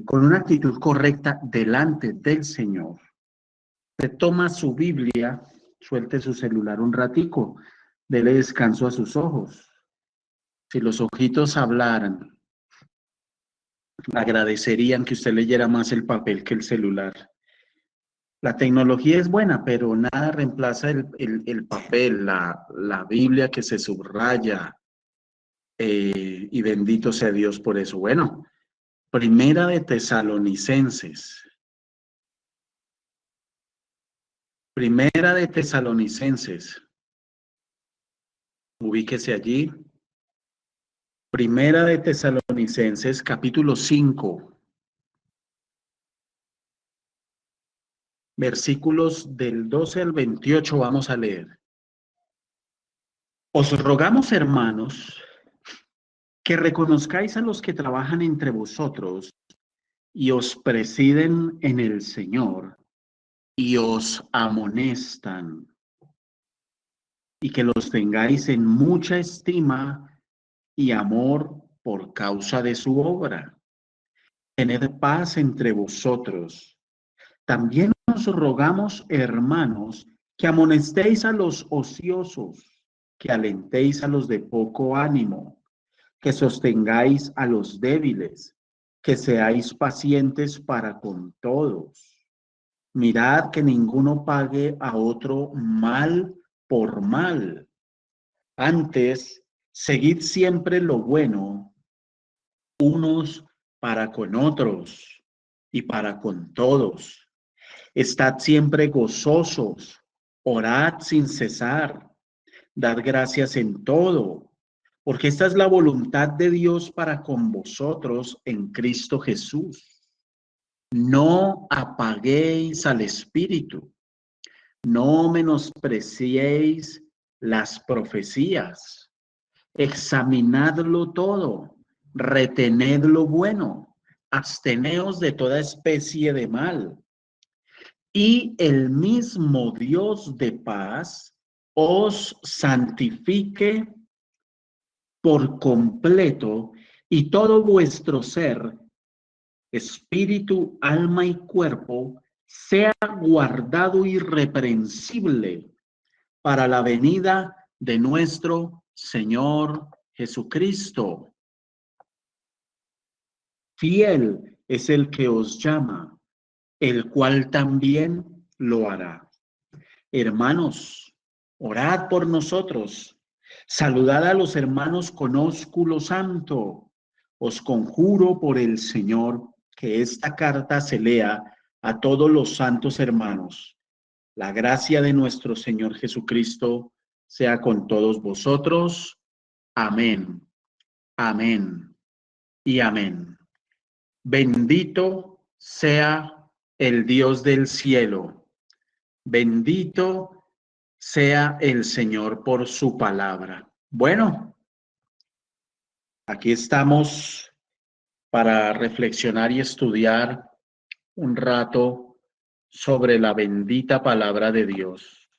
Con una actitud correcta delante del Señor. Usted toma su Biblia, suelte su celular un ratico, dele descanso a sus ojos. Si los ojitos hablaran, agradecerían que usted leyera más el papel que el celular. La tecnología es buena, pero nada reemplaza el papel, la Biblia que se subraya, y bendito sea Dios por eso. Bueno, Primera de Tesalonicenses. Primera de Tesalonicenses. Ubíquese allí. Primera de Tesalonicenses, capítulo 5. Versículos del 12 al 28 vamos a leer. Os rogamos, hermanos, que reconozcáis a los que trabajan entre vosotros y os presiden en el Señor y os amonestan, y que los tengáis en mucha estima y amor por causa de su obra. Tened paz entre vosotros. También os rogamos, hermanos, que amonestéis a los ociosos, que alentéis a los de poco ánimo, que sostengáis a los débiles, que seáis pacientes para con todos. Mirad que ninguno pague a otro mal por mal. Antes, seguid siempre lo bueno, unos para con otros y para con todos. Estad siempre gozosos, orad sin cesar, dad gracias en todo, porque esta es la voluntad de Dios para con vosotros en Cristo Jesús. No apaguéis al Espíritu, no menospreciéis las profecías, examinadlo todo, retened lo bueno, absteneos de toda especie de mal. Y el mismo Dios de paz os santifique por completo, y todo vuestro ser, espíritu, alma y cuerpo, sea guardado irreprensible para la venida de nuestro Señor Jesucristo. Fiel es el que os llama, el cual también lo hará. Hermanos, orad por nosotros. Saludad a los hermanos con ósculo santo. Os conjuro por el Señor que esta carta se lea a todos los santos hermanos. La gracia de nuestro Señor Jesucristo sea con todos vosotros. Amén. Amén. Y amén. Bendito sea el Dios del cielo. Bendito sea el Señor por su palabra. Bueno, aquí estamos para reflexionar y estudiar un rato sobre la bendita palabra de Dios.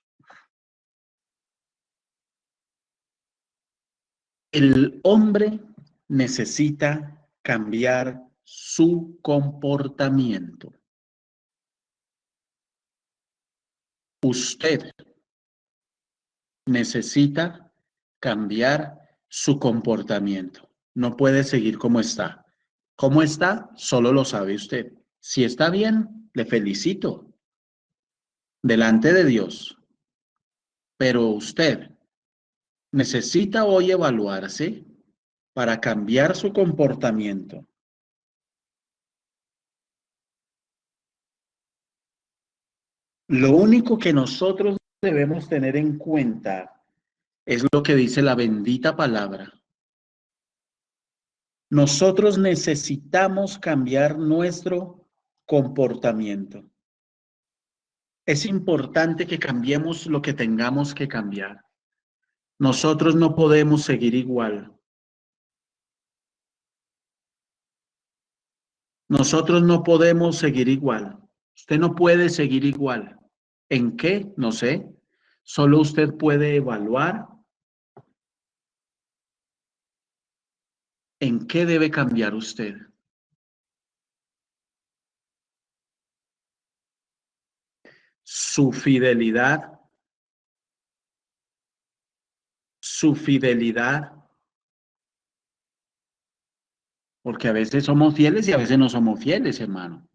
El hombre necesita cambiar su comportamiento. Usted necesita cambiar su comportamiento. No puede seguir como está. ¿Cómo está? Solo lo sabe usted. Si está bien, le felicito delante de Dios. Pero usted necesita hoy evaluarse para cambiar su comportamiento. Lo único que nosotros debemos tener en cuenta es lo que dice la bendita palabra. Nosotros necesitamos cambiar nuestro comportamiento. Es importante que cambiemos lo que tengamos que cambiar. Nosotros no podemos seguir igual. Nosotros no podemos seguir igual. Usted no puede seguir igual. ¿En qué? No sé. Solo usted puede evaluar en qué debe cambiar usted. Su fidelidad, su fidelidad, porque a veces somos fieles y a veces no somos fieles, hermano.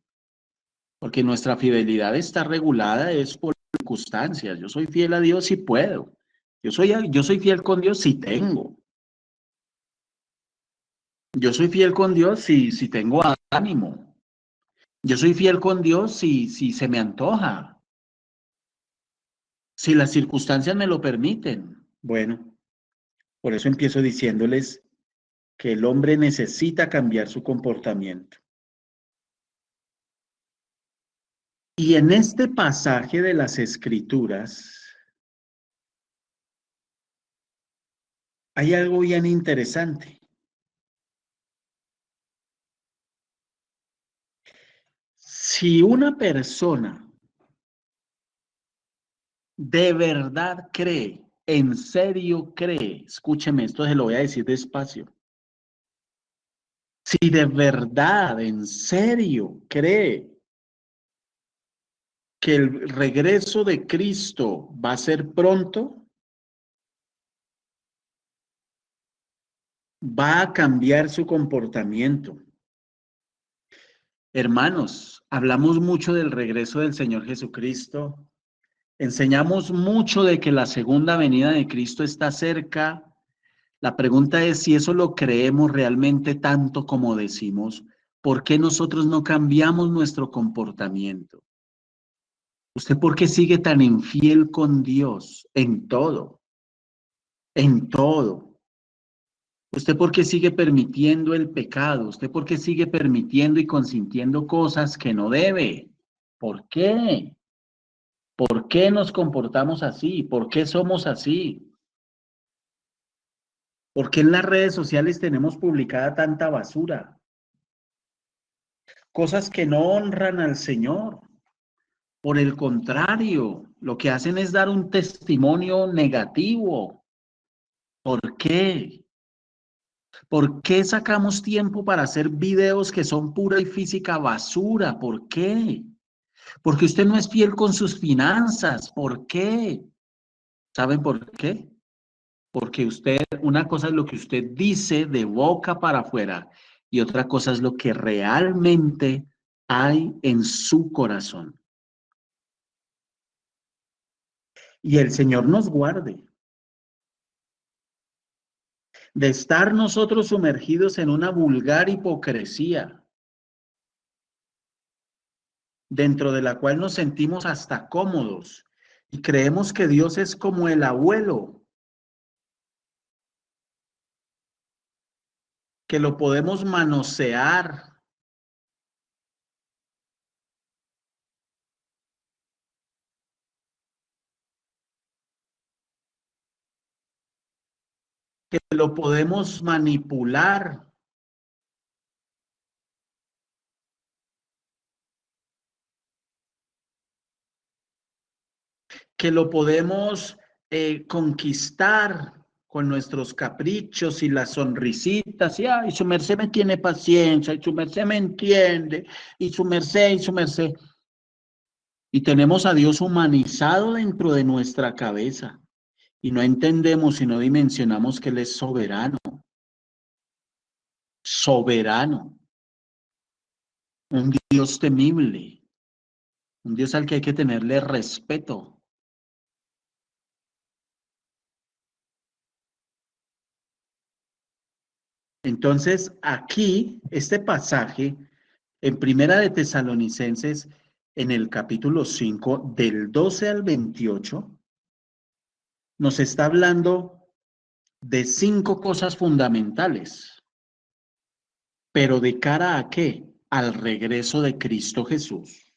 Porque nuestra fidelidad está regulada es por circunstancias. Yo soy fiel a Dios si puedo. Yo soy fiel con Dios si tengo. Yo soy fiel con Dios si tengo ánimo. Yo soy fiel con Dios si se me antoja. Si las circunstancias me lo permiten. Bueno, por eso empiezo diciéndoles que el hombre necesita cambiar su comportamiento. Y en este pasaje de las Escrituras hay algo bien interesante. Si una persona de verdad cree, en serio cree, escúcheme, esto se lo voy a decir despacio. Si de verdad, en serio cree que el regreso de Cristo va a ser pronto, va a cambiar su comportamiento. Hermanos, hablamos mucho del regreso del Señor Jesucristo. Enseñamos mucho de que la segunda venida de Cristo está cerca. La pregunta es si eso lo creemos realmente tanto como decimos. ¿Por qué nosotros no cambiamos nuestro comportamiento? ¿Usted por qué sigue tan infiel con Dios en todo? En todo. ¿Usted por qué sigue permitiendo el pecado? ¿Usted por qué sigue permitiendo y consintiendo cosas que no debe? ¿Por qué? ¿Por qué nos comportamos así? ¿Por qué somos así? ¿Por qué en las redes sociales tenemos publicada tanta basura? Cosas que no honran al Señor. Por el contrario, lo que hacen es dar un testimonio negativo. ¿Por qué? ¿Por qué sacamos tiempo para hacer videos que son pura y física basura? ¿Por qué? Porque usted no es fiel con sus finanzas. ¿Por qué? ¿Saben por qué? Porque usted, una cosa es lo que usted dice de boca para afuera y otra cosa es lo que realmente hay en su corazón. Y el Señor nos guarde de estar nosotros sumergidos en una vulgar hipocresía, dentro de la cual nos sentimos hasta cómodos y creemos que Dios es como el abuelo, que lo podemos manosear, que lo podemos manipular, que lo podemos conquistar con nuestros caprichos y las sonrisitas, y ay, su merced me tiene paciencia, y su merced me entiende, y su merced, y su merced. Y tenemos a Dios humanizado dentro de nuestra cabeza, y no entendemos y no dimensionamos que Él es soberano, soberano. un Dios temible, un Dios al que hay que tenerle respeto. Entonces, aquí, este pasaje, en Primera de Tesalonicenses, en el capítulo 5, del 12 al 28, nos está hablando de 5 cosas fundamentales. ¿Pero de cara a qué? Al regreso de Cristo Jesús.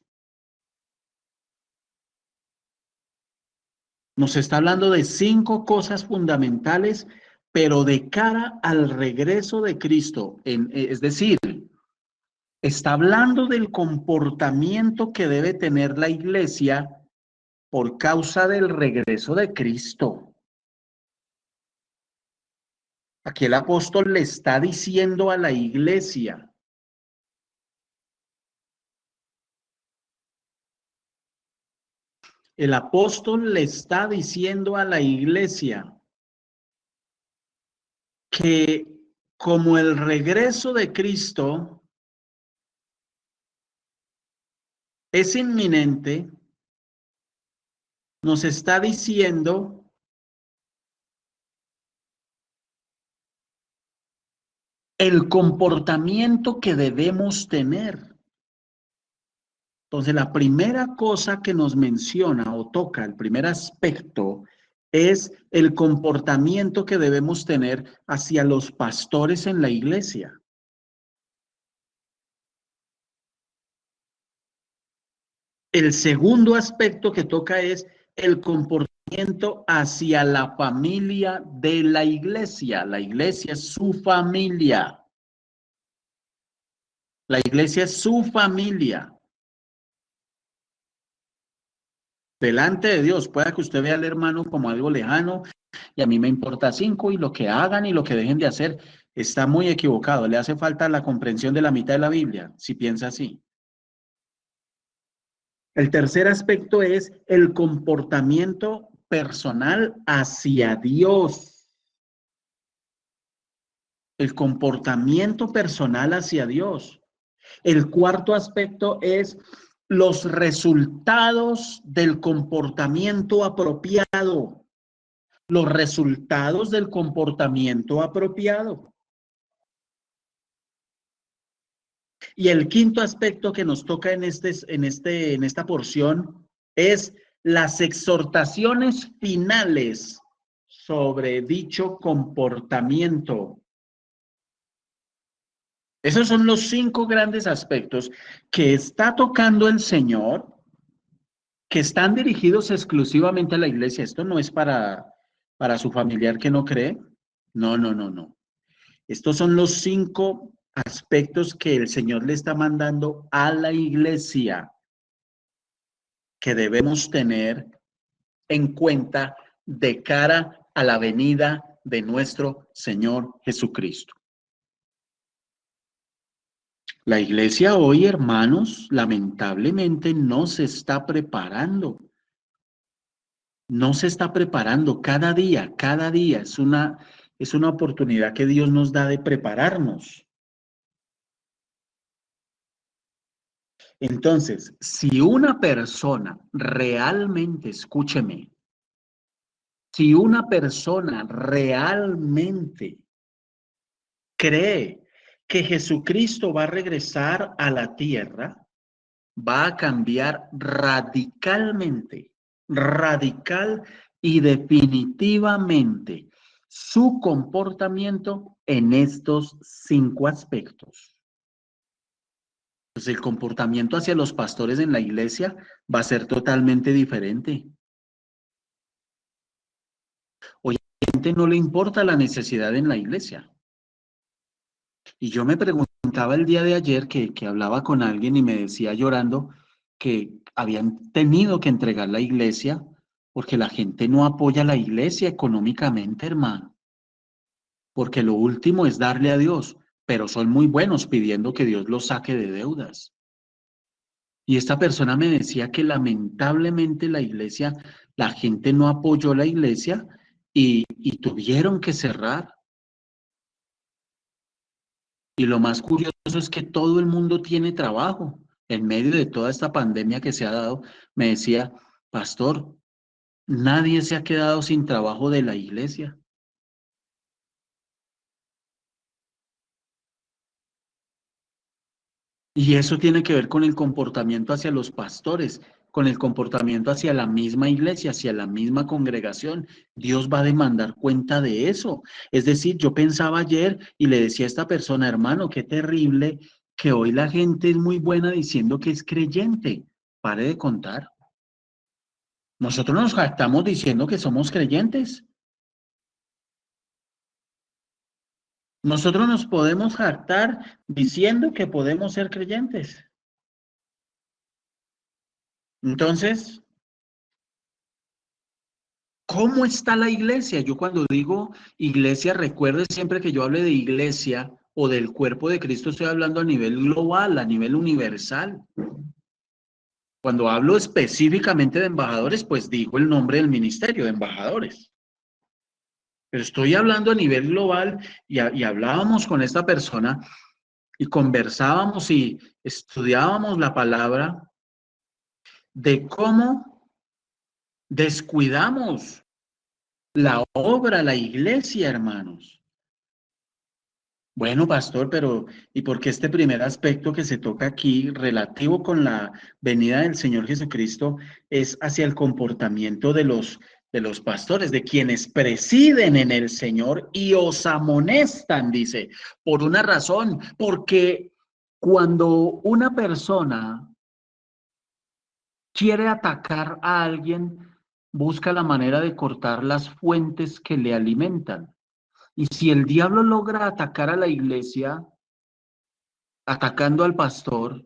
Nos está hablando de 5 cosas fundamentales, pero de cara al regreso de Cristo. Es decir, está hablando del comportamiento que debe tener la iglesia por causa del regreso de Cristo. Aquí el apóstol le está diciendo a la iglesia, el apóstol le está diciendo a la iglesia que como el regreso de Cristo es inminente, nos está diciendo el comportamiento que debemos tener. Entonces, la primera cosa que nos menciona o toca, el primer aspecto, es el comportamiento que debemos tener hacia los pastores en la iglesia. El segundo aspecto que toca es el comportamiento hacia la familia de la iglesia. La iglesia es su familia. La iglesia es su familia. Delante de Dios, pueda que usted vea al hermano como algo lejano y a mí me importa 5 y lo que hagan y lo que dejen de hacer está muy equivocado. Le hace falta la comprensión de la mitad de la Biblia, si piensa así. El tercer aspecto es el comportamiento personal hacia Dios. El comportamiento personal hacia Dios. El cuarto aspecto es los resultados del comportamiento apropiado. Los resultados del comportamiento apropiado. Y el quinto aspecto que nos toca en esta porción es las exhortaciones finales sobre dicho comportamiento. Esos son los 5 grandes aspectos que está tocando el Señor, que están dirigidos exclusivamente a la iglesia. Esto no es para su familiar que no cree. No, no, no, no. Estos son los 5 aspectos que el Señor le está mandando a la iglesia que debemos tener en cuenta de cara a la venida de nuestro Señor Jesucristo. La iglesia hoy, hermanos, lamentablemente no se está preparando. No se está preparando cada día es una oportunidad que Dios nos da de prepararnos. Entonces, si una persona realmente, escúcheme, si una persona realmente cree que Jesucristo va a regresar a la tierra, va a cambiar radicalmente, radical y definitivamente su comportamiento en estos 5 aspectos. Pues el comportamiento hacia los pastores en la iglesia va a ser totalmente diferente. Hoy a la gente no le importa la necesidad en la iglesia. Y yo me preguntaba el día de ayer que hablaba con alguien y me decía llorando que habían tenido que entregar la iglesia porque la gente no apoya a la iglesia económicamente, hermano. Porque lo último es darle a Dios, pero son muy buenos pidiendo que Dios los saque de deudas. Y esta persona me decía que lamentablemente la iglesia, la gente no apoyó la iglesia y tuvieron que cerrar. Y lo más curioso es que todo el mundo tiene trabajo. En medio de toda esta pandemia que se ha dado, me decía, pastor, nadie se ha quedado sin trabajo de la iglesia. Y eso tiene que ver con el comportamiento hacia los pastores, con el comportamiento hacia la misma iglesia, hacia la misma congregación. Dios va a demandar cuenta de eso. Es decir, yo pensaba ayer y le decía a esta persona, hermano, qué terrible que hoy la gente es muy buena diciendo que es creyente. Pare de contar. Nosotros nos jactamos diciendo que somos creyentes. Nosotros nos podemos jactar diciendo que podemos ser creyentes. Entonces, ¿cómo está la iglesia? Yo cuando digo iglesia, recuerde siempre que yo hable de iglesia o del cuerpo de Cristo, estoy hablando a nivel global, a nivel universal. Cuando hablo específicamente de embajadores, pues digo el nombre del ministerio de embajadores. Pero estoy hablando a nivel global y hablábamos con esta persona y conversábamos y estudiábamos la palabra de cómo descuidamos la obra, la iglesia, hermanos. Bueno, pastor, pero ¿y por qué este primer aspecto que se toca aquí, relativo con la venida del Señor Jesucristo, es hacia el comportamiento de los pastores, de quienes presiden en el Señor y os amonestan, dice, por una razón, porque cuando una persona quiere atacar a alguien, busca la manera de cortar las fuentes que le alimentan. Y si el diablo logra atacar a la iglesia, atacando al pastor,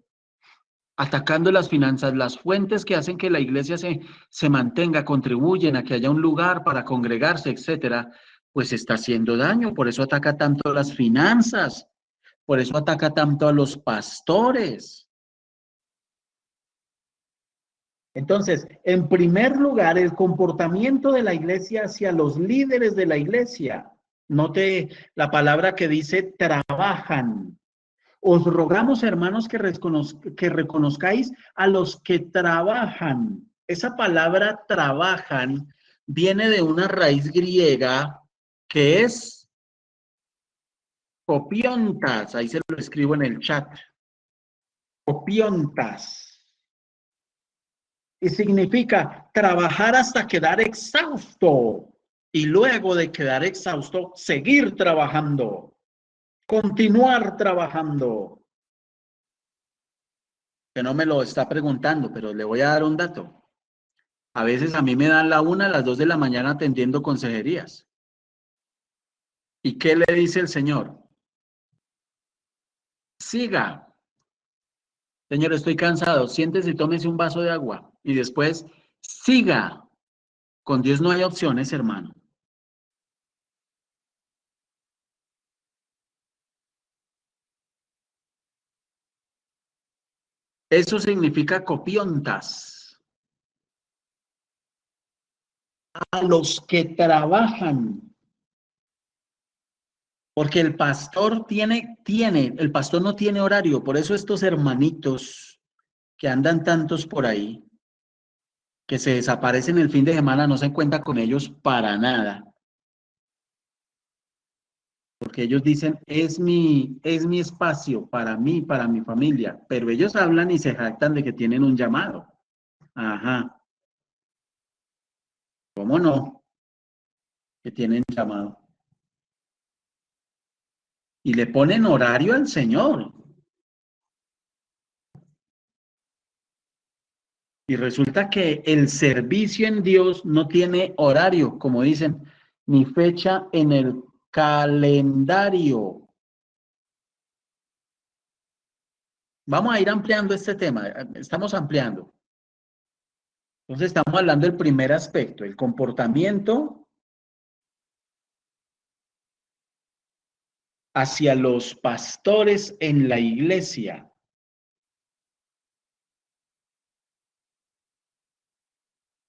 atacando las finanzas, las fuentes que hacen que la iglesia se mantenga, contribuyen a que haya un lugar para congregarse, etcétera, pues está haciendo daño. Por eso ataca tanto las finanzas, por eso ataca tanto a los pastores. Entonces, en primer lugar, el comportamiento de la iglesia hacia los líderes de la iglesia. Note la palabra que dice trabajan. Os rogamos, hermanos, que reconozcáis a los que trabajan. Esa palabra trabajan viene de una raíz griega que es copiontas. Ahí se lo escribo en el chat. Copiontas. Y significa trabajar hasta quedar exhausto. Y luego de quedar exhausto, seguir trabajando. Continuar trabajando. Que no me lo está preguntando, pero le voy a dar un dato. A veces a mí me dan la 1, a las 2 de la mañana atendiendo consejerías. ¿Y qué le dice el Señor? Siga. Señor, estoy cansado. Siéntese y tómese un vaso de agua. Y después, siga. Con Dios no hay opciones, hermano. Eso significa copiontas. A los que trabajan. Porque el pastor el pastor no tiene horario. Por eso estos hermanitos que andan tantos por ahí, que se desaparecen el fin de semana, no se cuenta con ellos para nada. Porque ellos dicen, es mi espacio para mí, para mi familia. Pero ellos hablan y se jactan de que tienen un llamado. Ajá. ¿Cómo no? Que tienen llamado. Y le ponen horario al Señor. Y resulta que el servicio en Dios no tiene horario, como dicen, ni fecha en el calendario. Vamos a ir ampliando este tema, estamos ampliando. Entonces estamos hablando del primer aspecto, el comportamiento hacia los pastores en la iglesia.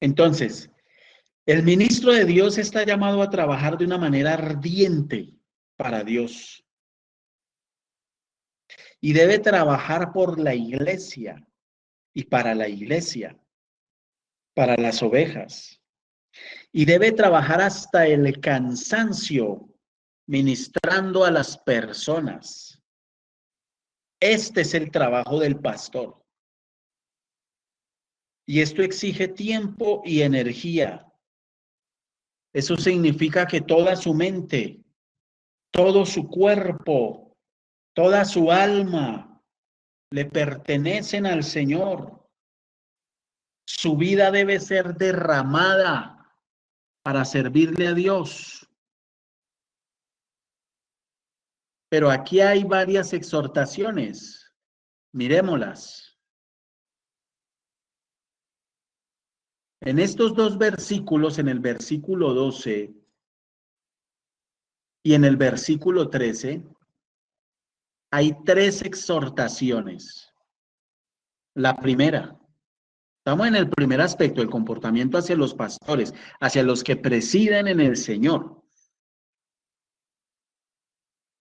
Entonces, el ministro de Dios está llamado a trabajar de una manera ardiente para Dios. y debe trabajar por la iglesia y para la iglesia, para las ovejas. Y debe trabajar hasta el cansancio ministrando a las personas. Este es el trabajo del pastor. Y esto exige tiempo y energía. Eso significa que toda su mente, todo su cuerpo, toda su alma le pertenecen al Señor. Su vida debe ser derramada para servirle a Dios. Pero aquí hay varias exhortaciones. Mirémoslas. En estos dos versículos, en el versículo 12 y en el versículo 13, hay tres exhortaciones. La primera, estamos en el primer aspecto, el comportamiento hacia los pastores, hacia los que presiden en el Señor.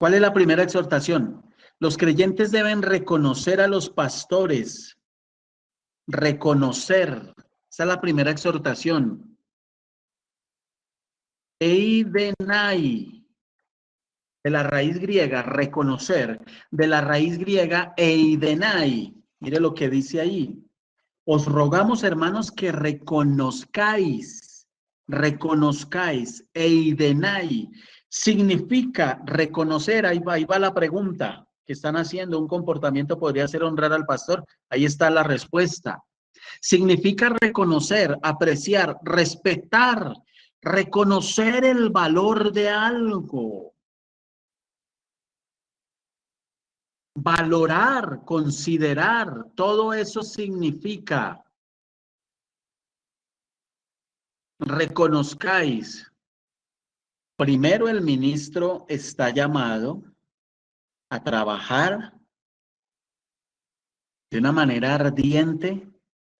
¿Cuál es la primera exhortación? Los creyentes deben reconocer a los pastores, reconocer. Esa es la primera exhortación. Eidenai, de la raíz griega, reconocer, de la raíz griega, eidenai. Mire lo que dice ahí. Os rogamos, hermanos, que reconozcáis, eidenai, significa reconocer, ahí va la pregunta que están haciendo, un comportamiento podría ser honrar al pastor, ahí está la respuesta. Significa reconocer, apreciar, respetar, reconocer el valor de algo, valorar, considerar, todo eso significa reconozcáis. Primero, el ministro está llamado a trabajar de una manera ardiente,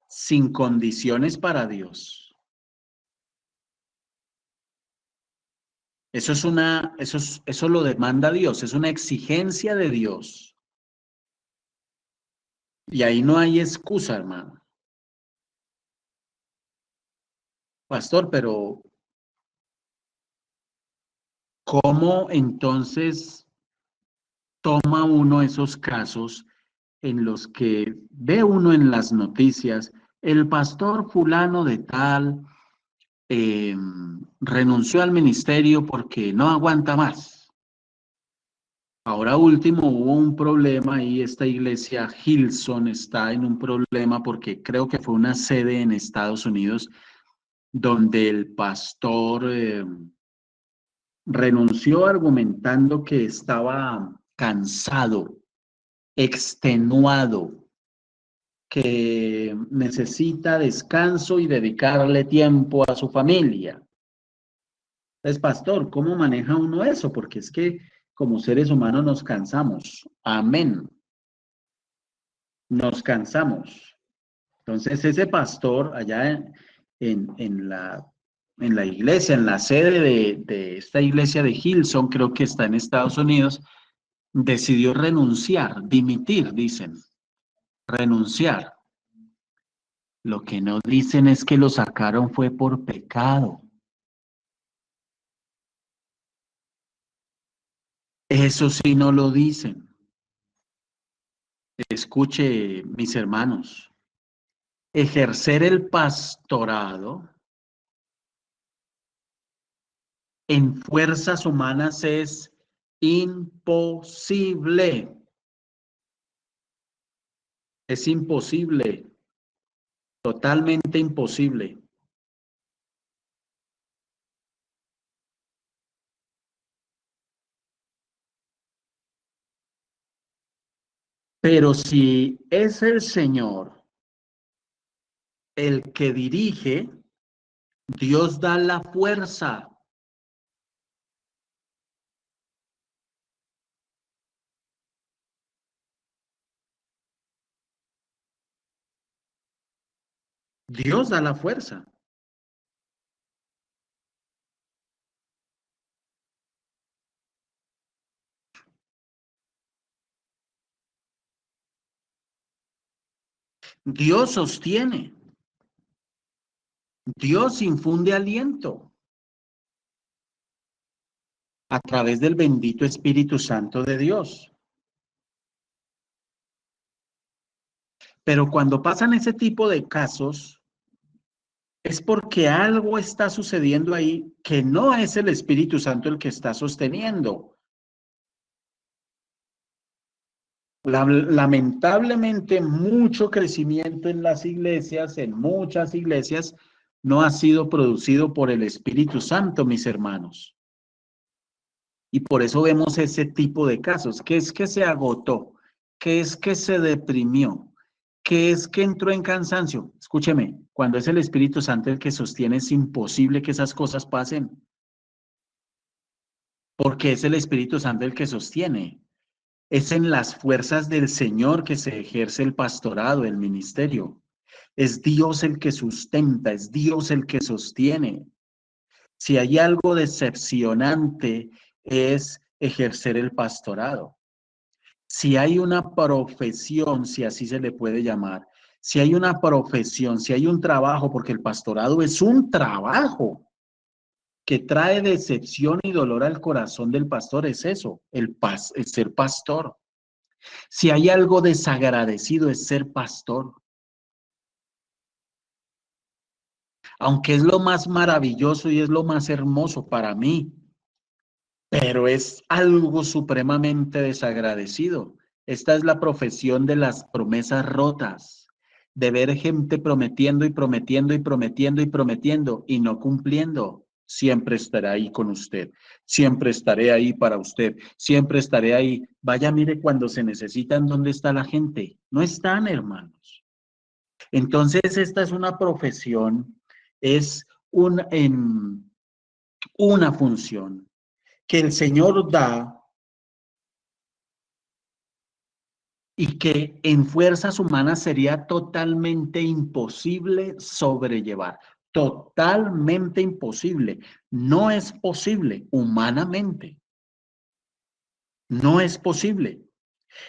sin condiciones para Dios. Eso lo demanda Dios, es una exigencia de Dios. Y ahí no hay excusa, hermano. Pastor, pero ¿cómo entonces toma uno esos casos en los que ve uno en las noticias, el pastor fulano de tal renunció al ministerio porque no aguanta más? Ahora último hubo un problema y esta iglesia Hillsong está en un problema porque creo que fue una sede en Estados Unidos donde el pastor renunció argumentando que estaba cansado, extenuado, que necesita descanso y dedicarle tiempo a su familia. Entonces, pastor, ¿cómo maneja uno eso? Porque es que como seres humanos nos cansamos. Amén. Nos cansamos. Entonces, ese pastor allá en la iglesia, en la sede de esta iglesia de Hillsong, creo que está en Estados Unidos, decidió renunciar, dimitir, dicen, renunciar. Lo que no dicen es que lo sacaron fue por pecado. Eso sí no lo dicen. Escuche, mis hermanos, ejercer el pastorado en fuerzas humanas es imposible. Es imposible, totalmente imposible. Pero si es el Señor el que dirige, Dios da la fuerza. Dios da la fuerza. Dios sostiene. Dios infunde aliento a través del bendito Espíritu Santo de Dios. Pero cuando pasan ese tipo de casos, es porque algo está sucediendo ahí que no es el Espíritu Santo el que está sosteniendo. Lamentablemente, mucho crecimiento en las iglesias, en muchas iglesias, no ha sido producido por el Espíritu Santo, mis hermanos. Y por eso vemos ese tipo de casos. ¿Qué es que se agotó? ¿Qué es que se deprimió? ¿Qué es que entró en cansancio? Escúcheme, cuando es el Espíritu Santo el que sostiene, es imposible que esas cosas pasen. Porque es el Espíritu Santo el que sostiene. Es en las fuerzas del Señor que se ejerce el pastorado, el ministerio. Es Dios el que sustenta, es Dios el que sostiene. Si hay algo decepcionante, es ejercer el pastorado. Si hay una profesión, si así se le puede llamar, si hay una profesión, si hay un trabajo, porque el pastorado es un trabajo que trae decepción y dolor al corazón del pastor, es eso, es ser pastor. Si hay algo desagradecido, es ser pastor. Aunque es lo más maravilloso y es lo más hermoso para mí, pero es algo supremamente desagradecido. Esta es la profesión de las promesas rotas, de ver gente prometiendo y prometiendo y prometiendo y prometiendo y no cumpliendo. Siempre estaré ahí con usted, siempre estaré ahí para usted, siempre estaré ahí. Vaya, mire cuando se necesitan, ¿dónde está la gente? No están, hermanos. Entonces, esta es una profesión, es una función que el Señor da y que en fuerzas humanas sería totalmente imposible sobrellevar. Totalmente imposible. No es posible humanamente. No es posible.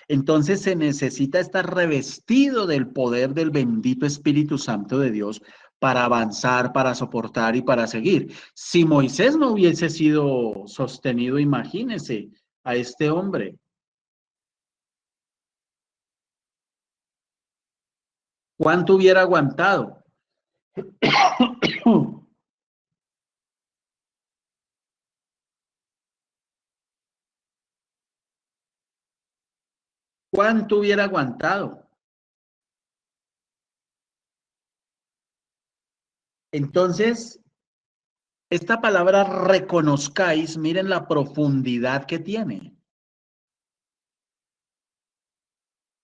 Entonces se necesita estar revestido del poder del bendito Espíritu Santo de Dios para avanzar, para soportar y para seguir. Si Moisés no hubiese sido sostenido, imagínese a este hombre. ¿Cuánto hubiera aguantado? ¿Cuánto hubiera aguantado? Entonces, esta palabra reconozcáis, miren la profundidad que tiene.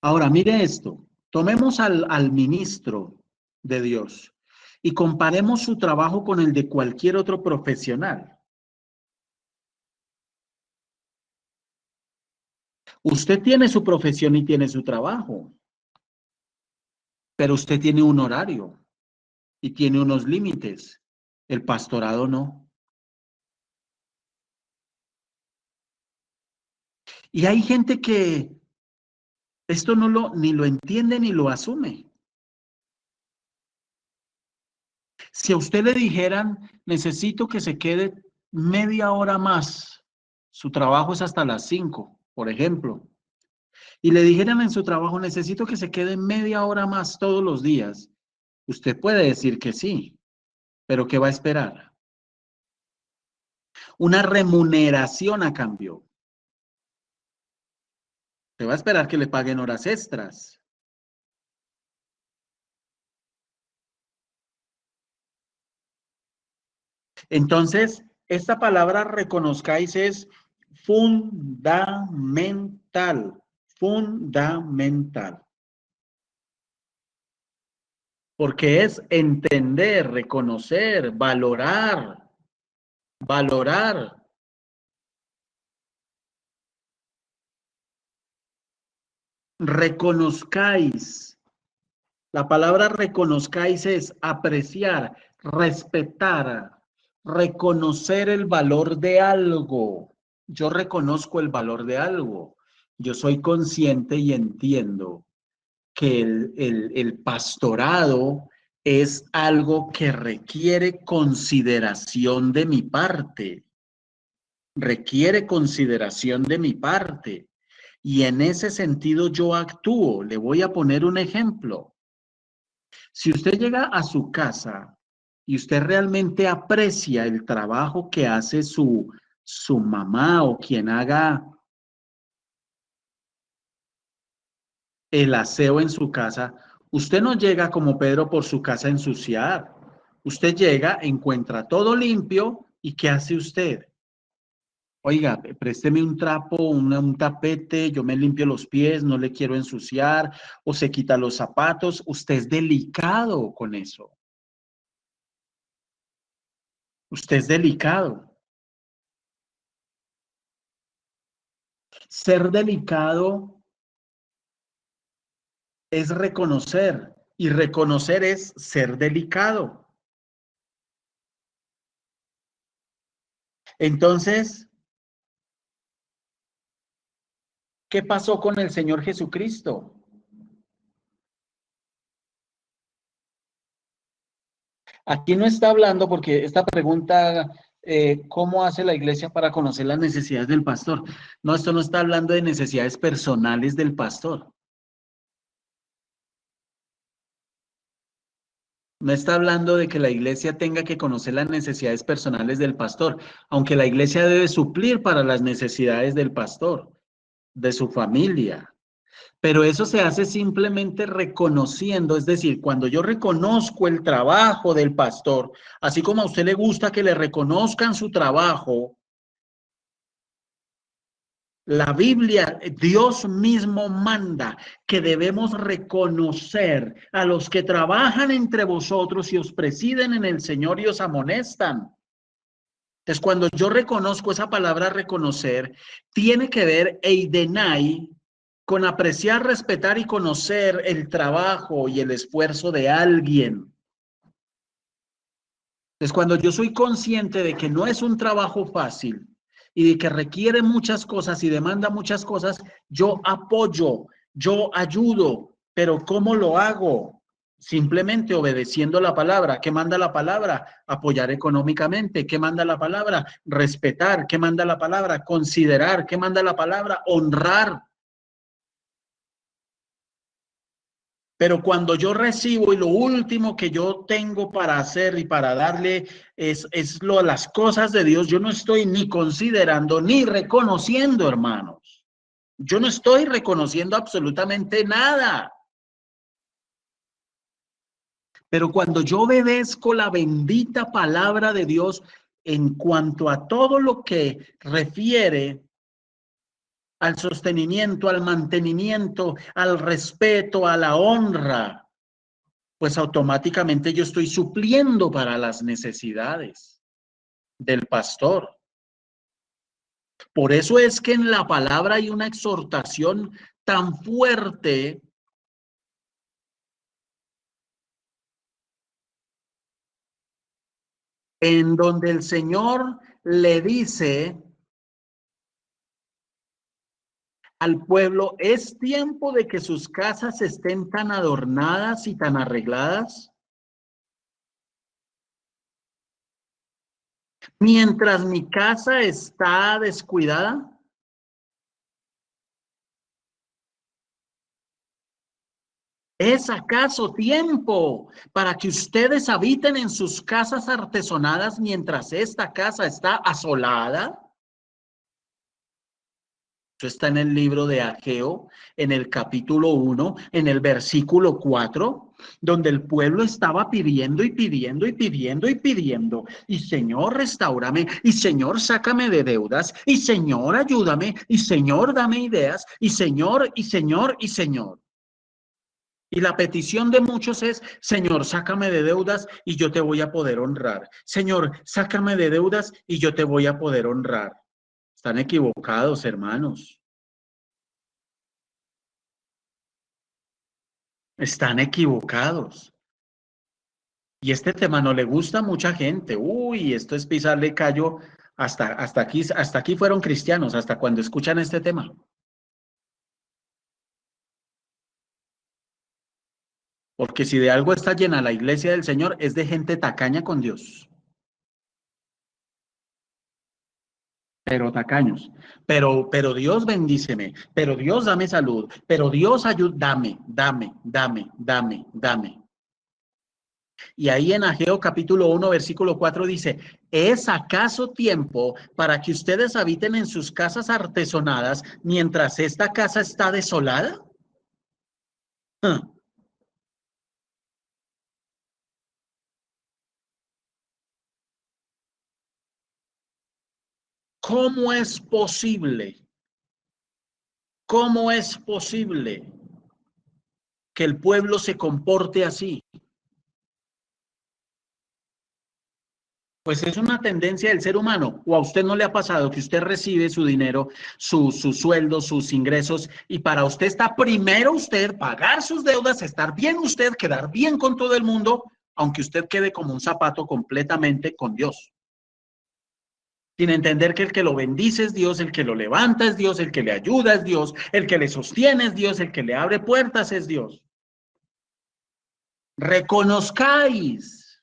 Ahora, mire esto. Tomemos al ministro de Dios y comparemos su trabajo con el de cualquier otro profesional. Usted tiene su profesión y tiene su trabajo, pero usted tiene un horario y tiene unos límites. El pastorado no. Y hay gente que esto ni lo entiende ni lo asume. Si a usted le dijeran, necesito que se quede media hora más, su trabajo es hasta las 5, por ejemplo, y le dijeran en su trabajo, necesito que se quede media hora más todos los días, usted puede decir que sí, pero ¿qué va a esperar? Una remuneración a cambio. Se va a esperar que le paguen horas extras. Entonces, esta palabra reconozcáis es fundamental, fundamental. Porque es entender, reconocer, valorar, valorar. Reconozcáis. La palabra reconozcáis es apreciar, respetar, reconocer el valor de algo. Yo reconozco el valor de algo. Yo soy consciente y entiendo que el pastorado es algo que requiere consideración de mi parte, requiere consideración de mi parte. Y en ese sentido yo actúo. Le voy a poner un ejemplo. Si usted llega a su casa y usted realmente aprecia el trabajo que hace su mamá o quien haga el aseo en su casa, usted no llega como Pedro por su casa a ensuciar. Usted llega, encuentra todo limpio y ¿qué hace usted? Oiga, présteme un trapo, un tapete, yo me limpio los pies, no le quiero ensuciar, o se quita los zapatos. Usted es delicado con eso. Usted es delicado. Ser delicado es reconocer y reconocer es ser delicado. Entonces, ¿qué pasó con el Señor Jesucristo? Aquí no está hablando porque esta pregunta, ¿cómo hace la iglesia para conocer las necesidades del pastor? No, esto no está hablando de necesidades personales del pastor. No está hablando de que la iglesia tenga que conocer las necesidades personales del pastor, aunque la iglesia debe suplir para las necesidades del pastor, de su familia. Pero eso se hace simplemente reconociendo, es decir, cuando yo reconozco el trabajo del pastor, así como a usted le gusta que le reconozcan su trabajo, la Biblia, Dios mismo manda que debemos reconocer a los que trabajan entre vosotros y os presiden en el Señor y os amonestan. Entonces, cuando yo reconozco esa palabra reconocer, tiene que ver eidenai con apreciar, respetar y conocer el trabajo y el esfuerzo de alguien. Entonces, cuando yo soy consciente de que no es un trabajo fácil y de que requiere muchas cosas y demanda muchas cosas, yo apoyo, yo ayudo, pero ¿cómo lo hago? Simplemente obedeciendo la palabra. ¿Qué manda la palabra? Apoyar económicamente. ¿Qué manda la palabra? Respetar. ¿Qué manda la palabra? Considerar. ¿Qué manda la palabra? Honrar. Pero cuando yo recibo y lo último que yo tengo para hacer y para darle las cosas de Dios, yo no estoy ni considerando ni reconociendo, hermanos. Yo no estoy reconociendo absolutamente nada. Pero cuando yo obedezco la bendita palabra de Dios en cuanto a todo lo que refiere al sostenimiento, al mantenimiento, al respeto, a la honra, pues automáticamente yo estoy supliendo para las necesidades del pastor. Por eso es que en la palabra hay una exhortación tan fuerte en donde el Señor le dice al pueblo, es tiempo de que sus casas estén tan adornadas y tan arregladas, mientras mi casa está descuidada. ¿Es acaso tiempo para que ustedes habiten en sus casas artesonadas mientras esta casa está asolada? Eso está en el libro de Ageo, en el capítulo 1, en el versículo 4, donde el pueblo estaba pidiendo y pidiendo y pidiendo y pidiendo. Y Señor, restáurame, y Señor, sácame de deudas, y Señor, ayúdame, y Señor, dame ideas, y Señor, y Señor, y Señor. Y la petición de muchos es, Señor, sácame de deudas y yo te voy a poder honrar. Señor, sácame de deudas y yo te voy a poder honrar. Están equivocados, hermanos. Están equivocados. Y este tema no le gusta a mucha gente. Uy, esto es pisarle callo. Hasta aquí fueron cristianos, hasta cuando escuchan este tema. Porque si de algo está llena la iglesia del Señor, es de gente tacaña con Dios. Pero tacaños. Pero Dios bendíceme. Pero Dios dame salud. Pero Dios ayúdame. Dame. Y ahí en Ageo capítulo 1, versículo 4 dice, ¿es acaso tiempo para que ustedes habiten en sus casas artesonadas mientras esta casa está desolada? Ah, ¿cómo es posible? ¿Cómo es posible que el pueblo se comporte así? Pues es una tendencia del ser humano. ¿O a usted no le ha pasado que usted recibe su dinero, su sueldo, sus ingresos, y para usted está primero usted pagar sus deudas, estar bien usted, quedar bien con todo el mundo, aunque usted quede como un zapato completamente con Dios? Sin entender que el que lo bendice es Dios, el que lo levanta es Dios, el que le ayuda es Dios, el que le sostiene es Dios, el que le abre puertas es Dios. Reconozcáis.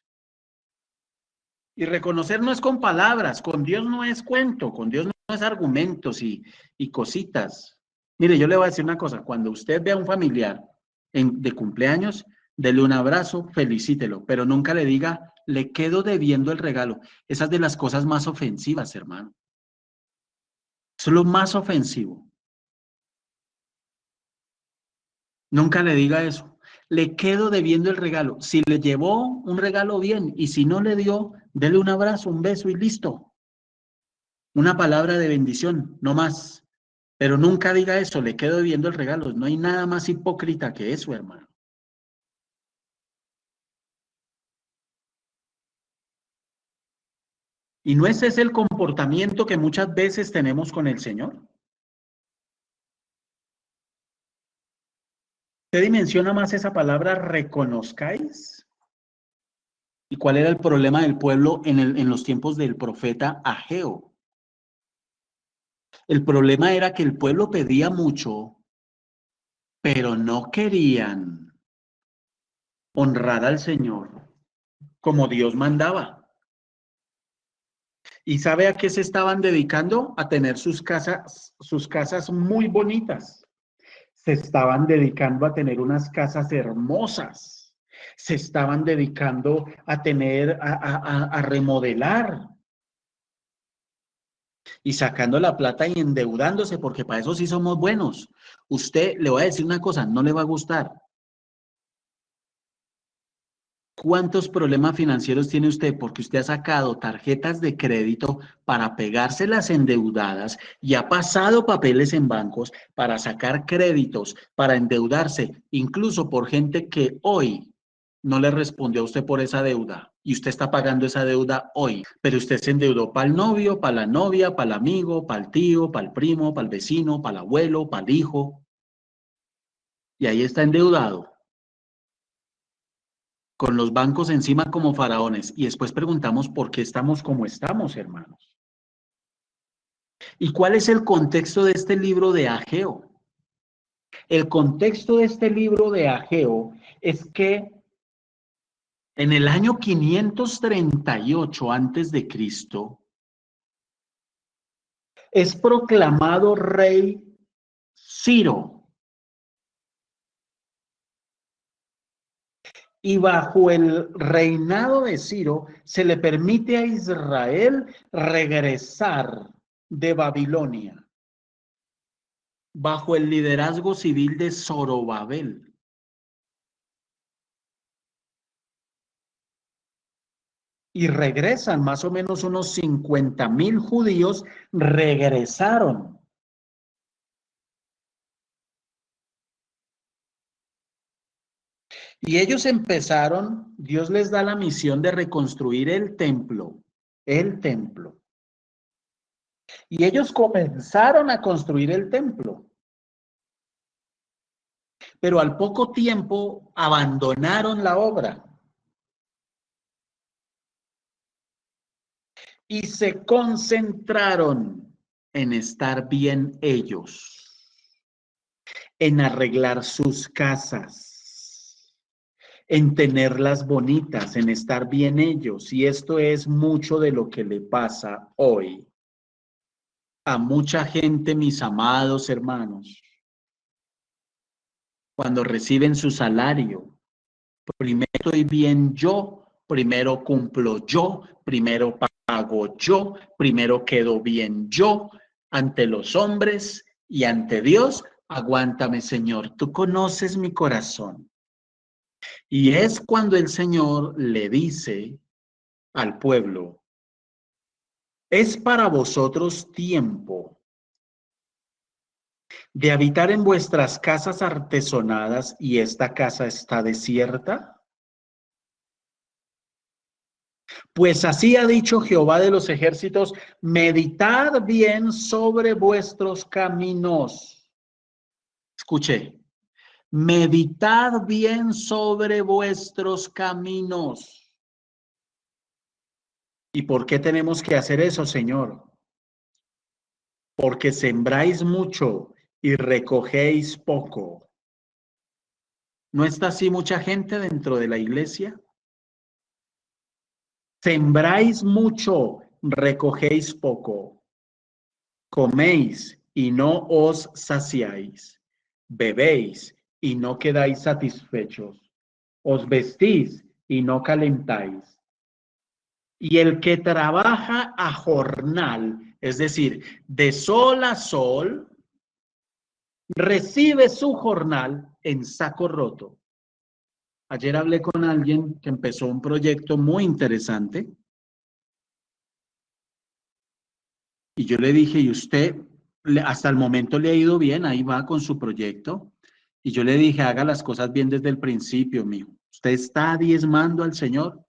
Y reconocer no es con palabras, con Dios no es cuento, con Dios no es argumentos y cositas. Mire, yo le voy a decir una cosa, cuando usted ve a un familiar de cumpleaños, dele un abrazo, felicítelo, pero nunca le diga, le quedo debiendo el regalo. Esa es de las cosas más ofensivas, hermano. Eso es lo más ofensivo. Nunca le diga eso. Le quedo debiendo el regalo. Si le llevó un regalo, bien, y si no le dio, dele un abrazo, un beso y listo. Una palabra de bendición, no más. Pero nunca diga eso, le quedo debiendo el regalo. No hay nada más hipócrita que eso, hermano. Y no ese es el comportamiento que muchas veces tenemos con el Señor. Usted dimensiona más esa palabra, reconozcáis. ¿Y cuál era el problema del pueblo en los tiempos del profeta Ageo? El problema era que el pueblo pedía mucho, pero no querían honrar al Señor como Dios mandaba. ¿Y sabe a qué se estaban dedicando? A tener sus casas muy bonitas. Se estaban dedicando a tener unas casas hermosas. Se estaban dedicando a tener, a remodelar y sacando la plata y endeudándose, porque para eso sí somos buenos. Usted, le voy a decir una cosa, no le va a gustar. ¿Cuántos problemas financieros tiene usted? Porque usted ha sacado tarjetas de crédito para pegárselas endeudadas y ha pasado papeles en bancos para sacar créditos, para endeudarse, incluso por gente que hoy no le respondió a usted por esa deuda y usted está pagando esa deuda hoy, pero usted se endeudó para el novio, para la novia, para el amigo, para el tío, para el primo, para el vecino, para el abuelo, para el hijo, y ahí está endeudado, con los bancos encima como faraones. Y después preguntamos por qué estamos como estamos, hermanos. ¿Y cuál es el contexto de este libro de Ageo? El contexto de este libro de Ageo es que en el año 538 antes de Cristo es proclamado rey Ciro. Y bajo el reinado de Ciro se le permite a Israel regresar de Babilonia bajo el liderazgo civil de Zorobabel. Y regresan más o menos unos 50,000 judíos, regresaron. Y ellos empezaron, Dios les da la misión de reconstruir el templo, el templo. Y ellos comenzaron a construir el templo. Pero al poco tiempo abandonaron la obra y se concentraron en estar bien ellos, en arreglar sus casas, en tenerlas bonitas, en estar bien ellos. Y esto es mucho de lo que le pasa hoy a mucha gente, mis amados hermanos, cuando reciben su salario. Primero estoy bien yo, primero cumplo yo, primero pago yo, primero quedo bien yo ante los hombres y ante Dios. Aguántame, Señor, tú conoces mi corazón. Y es cuando el Señor le dice al pueblo, es para vosotros tiempo de habitar en vuestras casas artesonadas y esta casa está desierta. Pues así ha dicho Jehová de los ejércitos, meditad bien sobre vuestros caminos. Escuche, meditad bien sobre vuestros caminos. ¿Y por qué tenemos que hacer eso, Señor? Porque sembráis mucho y recogéis poco. ¿No está así mucha gente dentro de la iglesia? Sembráis mucho, recogéis poco. Coméis y no os saciáis. Bebéis y no quedáis satisfechos. Os vestís y no calentáis. Y el que trabaja a jornal, es decir, de sol a sol, recibe su jornal en saco roto. Ayer hablé con alguien que empezó un proyecto muy interesante y yo le dije, ¿y usted hasta el momento le ha ido bien? Ahí va con su proyecto. Y yo le dije, haga las cosas bien desde el principio, mijo. ¿Usted está diezmando al Señor?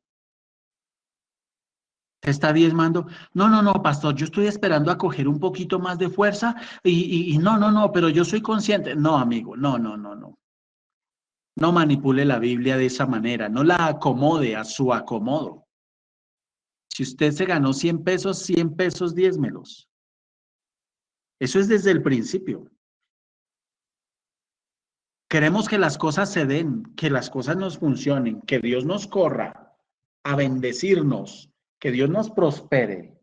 ¿Usted está diezmando? No, no, no, pastor, yo estoy esperando a coger un poquito más de fuerza y no, no, no, pero yo soy consciente. No, amigo, no, no, no, no. No manipule la Biblia de esa manera, no la acomode a su acomodo. Si usted se ganó 100 pesos, 100 pesos, diezmelos. Eso es desde el principio. Queremos que las cosas se den, que las cosas nos funcionen, que Dios nos corra a bendecirnos, que Dios nos prospere.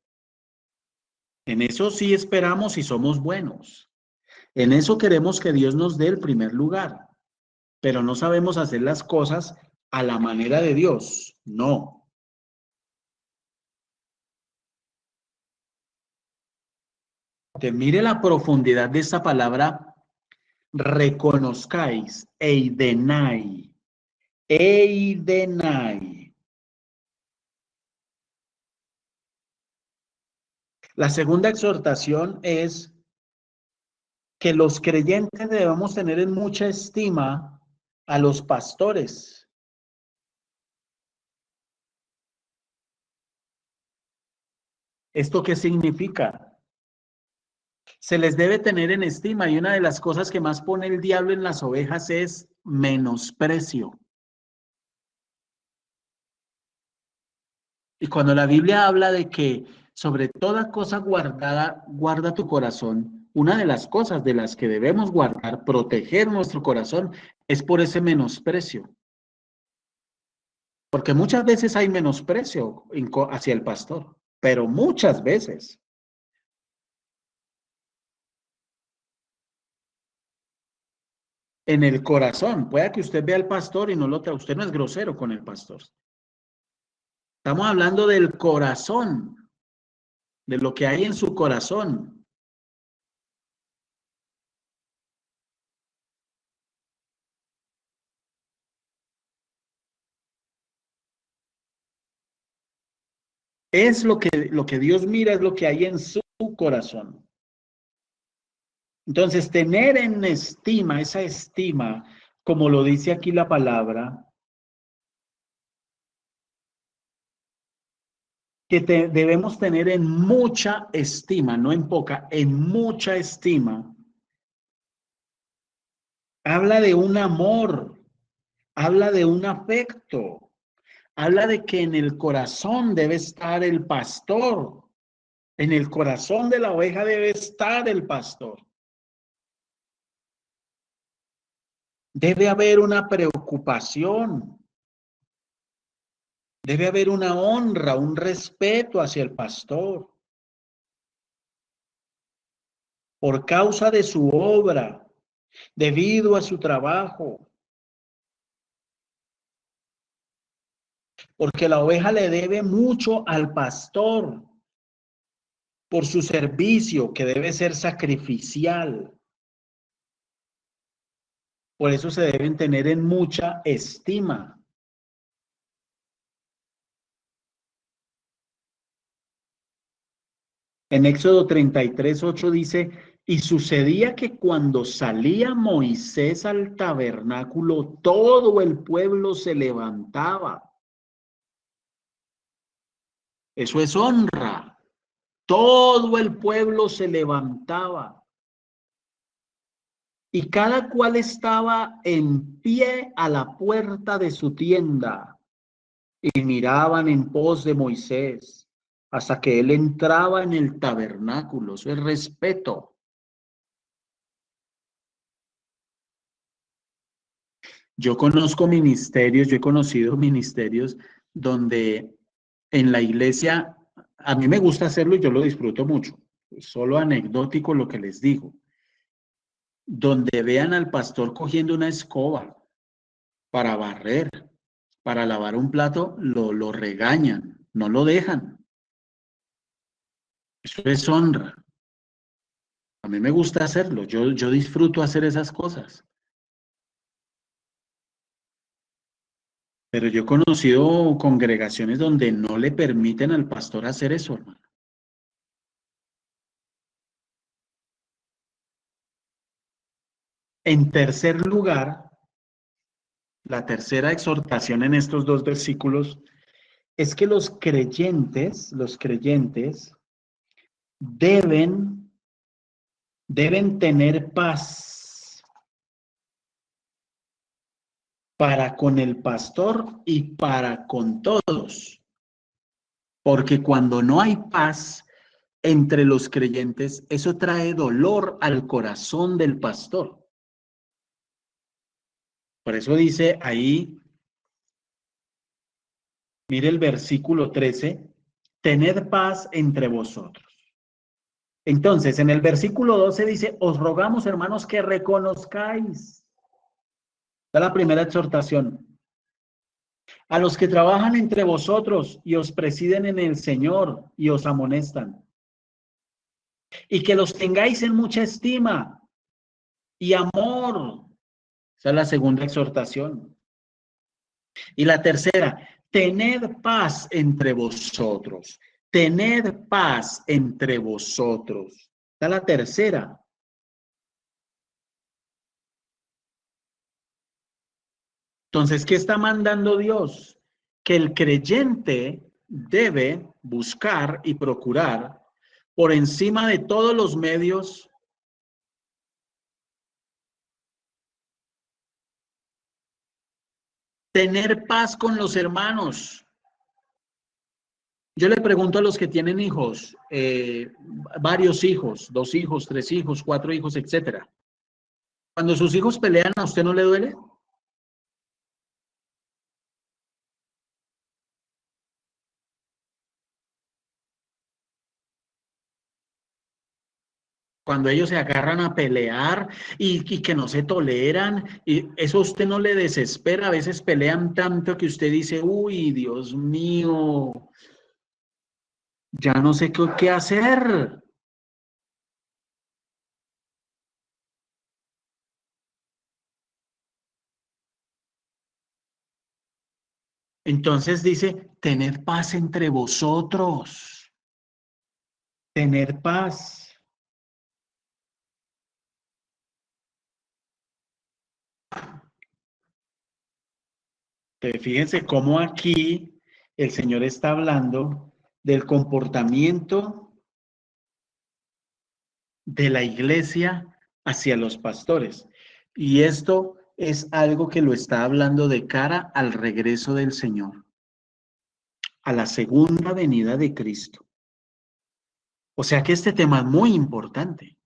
En eso sí esperamos y somos buenos. En eso queremos que Dios nos dé el primer lugar, pero no sabemos hacer las cosas a la manera de Dios. No. Que mire la profundidad de esta palabra, reconozcáis, eidenai, eidenai. La segunda exhortación es que los creyentes debemos tener en mucha estima a los pastores. ¿Esto qué significa? Se les debe tener en estima y una de las cosas que más pone el diablo en las ovejas es menosprecio. Y cuando la Biblia habla de que sobre toda cosa guardada, guarda tu corazón, una de las cosas de las que debemos guardar, proteger nuestro corazón, es por ese menosprecio. Porque muchas veces hay menosprecio hacia el pastor, pero muchas veces. En el corazón, pueda que usted vea al pastor y no lo trate, usted no es grosero con el pastor. Estamos hablando del corazón, de lo que hay en su corazón. Es lo que Dios mira, es lo que hay en su corazón. Entonces, tener en estima, esa estima, como lo dice aquí la palabra, que debemos tener en mucha estima, no en poca, en mucha estima. Habla de un amor, habla de un afecto, habla de que en el corazón debe estar el pastor, en el corazón de la oveja debe estar el pastor. Debe haber una preocupación. Debe haber una honra, un respeto hacia el pastor por causa de su obra, debido a su trabajo, porque la oveja le debe mucho al pastor por su servicio, que debe ser sacrificial. Por eso se deben tener en mucha estima. En Éxodo 33:8 dice, y sucedía que cuando salía Moisés al tabernáculo, todo el pueblo se levantaba. Eso es honra. Todo el pueblo se levantaba. Y cada cual estaba en pie a la puerta de su tienda y miraban en pos de Moisés hasta que él entraba en el tabernáculo. Eso es respeto. Yo conozco ministerios, yo he conocido ministerios donde en la iglesia, a mí me gusta hacerlo y yo lo disfruto mucho. Es solo anecdótico lo que les digo. Donde vean al pastor cogiendo una escoba para barrer, para lavar un plato, lo regañan, no lo dejan. Eso es honra. A mí me gusta hacerlo, yo disfruto hacer esas cosas. Pero yo he conocido congregaciones donde no le permiten al pastor hacer eso, hermano. En tercer lugar, la tercera exhortación en estos dos versículos es que los creyentes deben tener paz para con el pastor y para con todos. Porque cuando no hay paz entre los creyentes, eso trae dolor al corazón del pastor. Por eso dice ahí, mire el versículo 13, tened paz entre vosotros. Entonces, en el versículo 12 dice, os rogamos, hermanos, que reconozcáis. Esta es la primera exhortación. A los que trabajan entre vosotros y os presiden en el Señor y os amonestan. Y que los tengáis en mucha estima y amor. Esa es la segunda exhortación. Y la tercera, tened paz entre vosotros. Tened paz entre vosotros. Esta es la tercera. Entonces, ¿qué está mandando Dios? Que el creyente debe buscar y procurar por encima de todos los medios tener paz con los hermanos. Yo le pregunto a los que tienen hijos, varios hijos, 2 hijos, 3 hijos, 4 hijos, etcétera. Cuando sus hijos pelean, ¿a usted no le duele? Cuando ellos se agarran a pelear y que no se toleran, y eso a usted no le desespera, a veces pelean tanto que usted dice, uy, Dios mío, ya no sé qué hacer. Entonces dice, tened paz entre vosotros, tener paz. Fíjense cómo aquí el Señor está hablando del comportamiento de la iglesia hacia los pastores. Y esto es algo que lo está hablando de cara al regreso del Señor, a la segunda venida de Cristo. O sea que este tema es muy importante.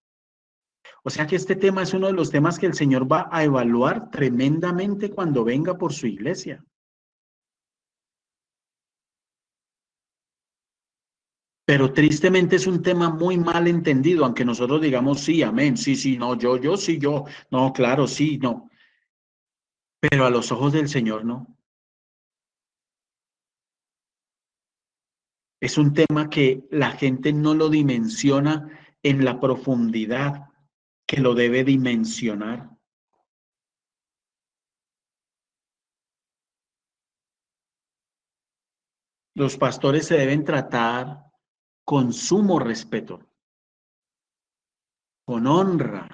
O sea que este tema es uno de los temas que el Señor va a evaluar tremendamente cuando venga por su iglesia. Pero tristemente es un tema muy mal entendido, aunque nosotros digamos sí, amén, sí, sí, no, yo, sí, yo, no, claro, sí, no. Pero a los ojos del Señor no. Es un tema que la gente no lo dimensiona en la profundidad que lo debe dimensionar. Los pastores se deben tratar con sumo respeto, con honra.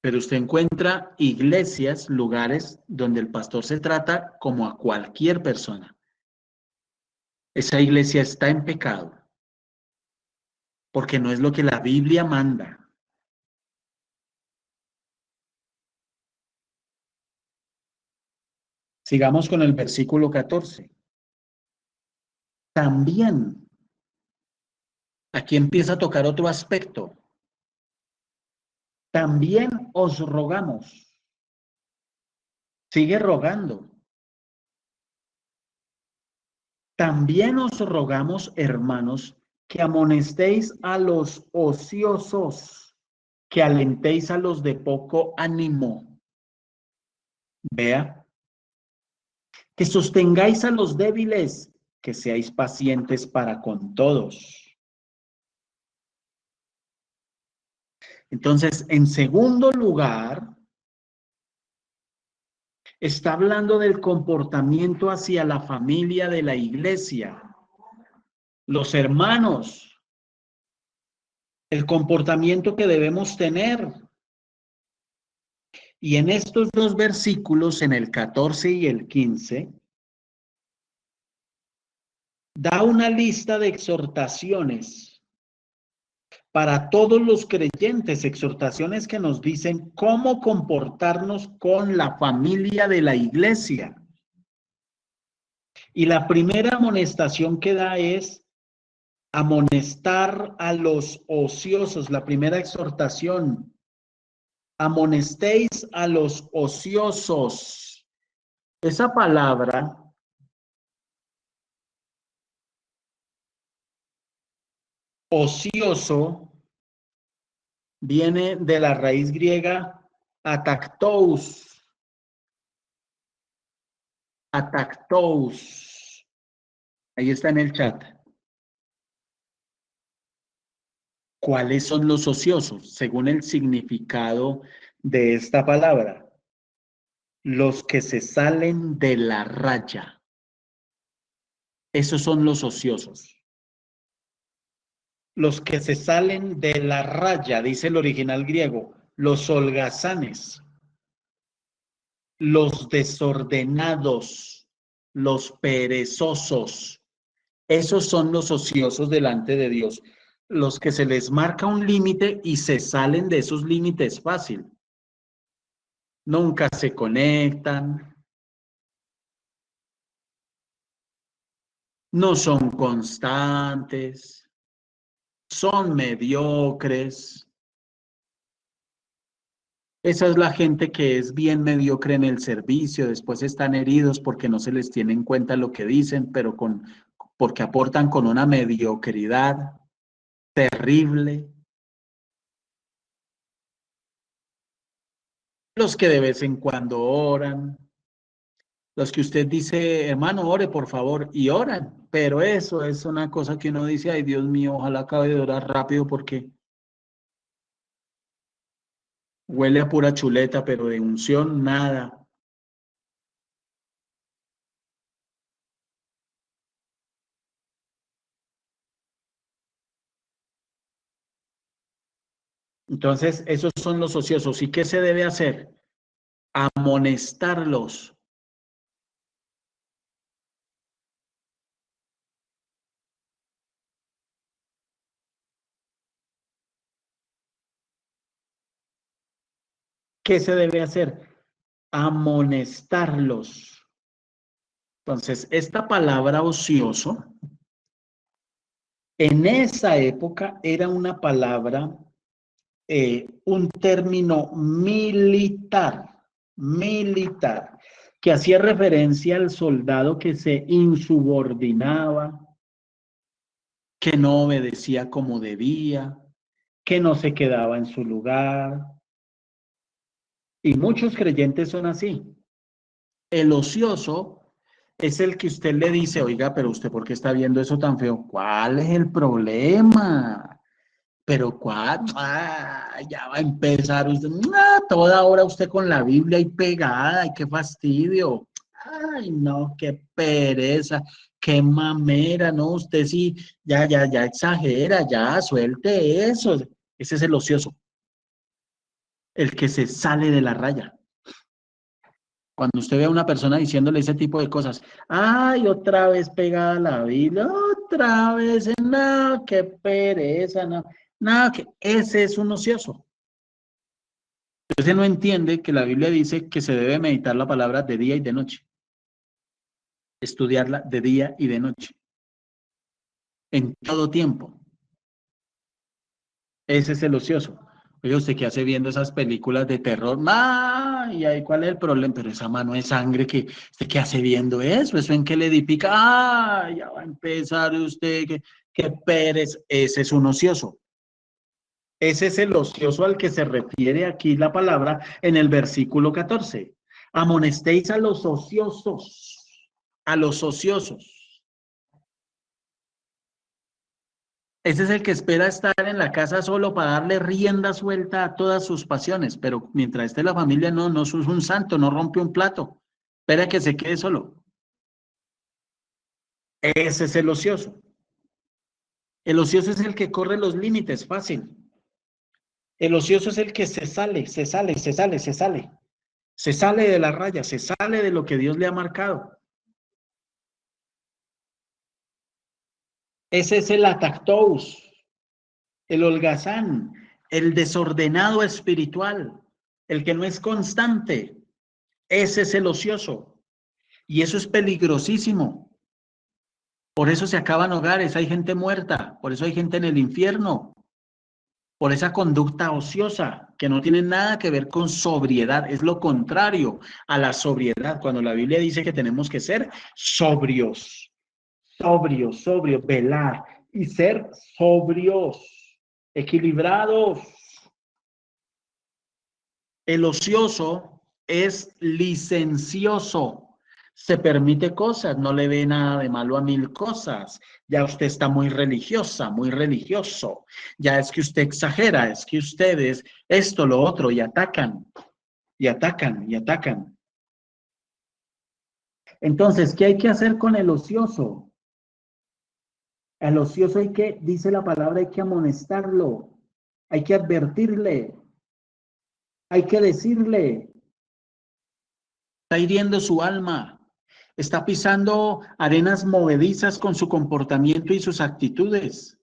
Pero usted encuentra iglesias, lugares donde el pastor se trata como a cualquier persona. Esa iglesia está en pecado, porque no es lo que la Biblia manda. Sigamos con el versículo 14. También, aquí empieza a tocar otro aspecto. También os rogamos. Sigue rogando. También os rogamos, hermanos, que amonestéis a los ociosos, que alentéis a los de poco ánimo. Vea, que sostengáis a los débiles, que seáis pacientes para con todos. Entonces, en segundo lugar, está hablando del comportamiento hacia la familia de la iglesia, los hermanos, el comportamiento que debemos tener. Y en estos dos versículos, en el 14 y el 15, da una lista de exhortaciones para todos los creyentes, exhortaciones que nos dicen cómo comportarnos con la familia de la iglesia. Y la primera amonestación que da es amonestar a los ociosos. La primera exhortación, amonestéis a los ociosos. Esa palabra ocioso viene de la raíz griega atactous. Atactous. Ahí está en el chat. ¿Cuáles son los ociosos? Según el significado de esta palabra, los que se salen de la raya. Esos son los ociosos. Los que se salen de la raya, dice el original griego, los holgazanes, los desordenados, los perezosos. Esos son los ociosos delante de Dios, los que se les marca un límite y se salen de esos límites fácil. Nunca se conectan, no son constantes, son mediocres. Esa es la gente que es bien mediocre en el servicio, después están heridos porque no se les tiene en cuenta lo que dicen, pero porque aportan con una mediocridad terrible. Los que de vez en cuando oran, los que usted dice, hermano, ore por favor, y oran, pero eso es una cosa que uno dice, ay Dios mío, ojalá acabe de orar rápido porque huele a pura chuleta, pero de unción nada. Entonces, esos son los ociosos. ¿Y qué se debe hacer? Amonestarlos. ¿Qué se debe hacer? Amonestarlos. Entonces, esta palabra ocioso, en esa época era una palabra, un término militar, militar. que hacía referencia al soldado que se insubordinaba, que no obedecía como debía, que no se quedaba en su lugar. Y muchos creyentes son así. El ocioso es el que usted le dice, oiga, pero usted ¿por qué está viendo eso tan feo? ¿Cuál es el problema? Pero ¿cuál? Ya va a empezar usted, toda hora usted con la Biblia ahí pegada, ay, qué fastidio. Ay, no, qué pereza, qué mamera, no, usted sí, ya exagera, ya suelte eso. Ese es el ocioso, el que se sale de la raya. Cuando usted ve a una persona diciéndole ese tipo de cosas, ay, otra vez pegada a la Biblia, otra vez, no, qué pereza, no, no, que ese es un ocioso. Ese no entiende que la Biblia dice que se debe meditar la palabra de día y de noche, estudiarla de día y de noche, en todo tiempo. Ese es el ocioso. Oye, usted qué hace viendo esas películas de terror, y ahí cuál es el problema, pero esa mano de sangre que usted qué hace viendo eso en qué le edifica, ya va a empezar usted, que Pérez, ese es un ocioso. Ese es el ocioso al que se refiere aquí la palabra en el versículo 14. Amonestéis a los ociosos, a los ociosos. Ese es el que espera estar en la casa solo para darle rienda suelta a todas sus pasiones, pero mientras esté la familia no es un santo, no rompe un plato, espera que se quede solo. Ese es el ocioso. El ocioso es el que corre los límites, fácil. El ocioso es el que se sale de la raya, se sale de lo que Dios le ha marcado. Ese es el atactous, el holgazán, el desordenado espiritual, el que no es constante. Ese es el ocioso. Y eso es peligrosísimo. Por eso se acaban hogares, hay gente muerta, por eso hay gente en el infierno, por esa conducta ociosa que no tiene nada que ver con sobriedad, es lo contrario a la sobriedad. Cuando la Biblia dice que tenemos que ser sobrios, velar y ser sobrios, equilibrados. El ocioso es licencioso. Se permite cosas, no le ve nada de malo a 1000 cosas. Ya usted está muy religiosa, muy religioso. Ya es que usted exagera, es que ustedes esto, lo otro, y atacan, y atacan, y atacan. Entonces, ¿qué hay que hacer con el ocioso? Al ocioso hay que, dice la palabra, hay que amonestarlo, hay que advertirle, hay que decirle, está hiriendo su alma. Está pisando arenas movedizas con su comportamiento y sus actitudes.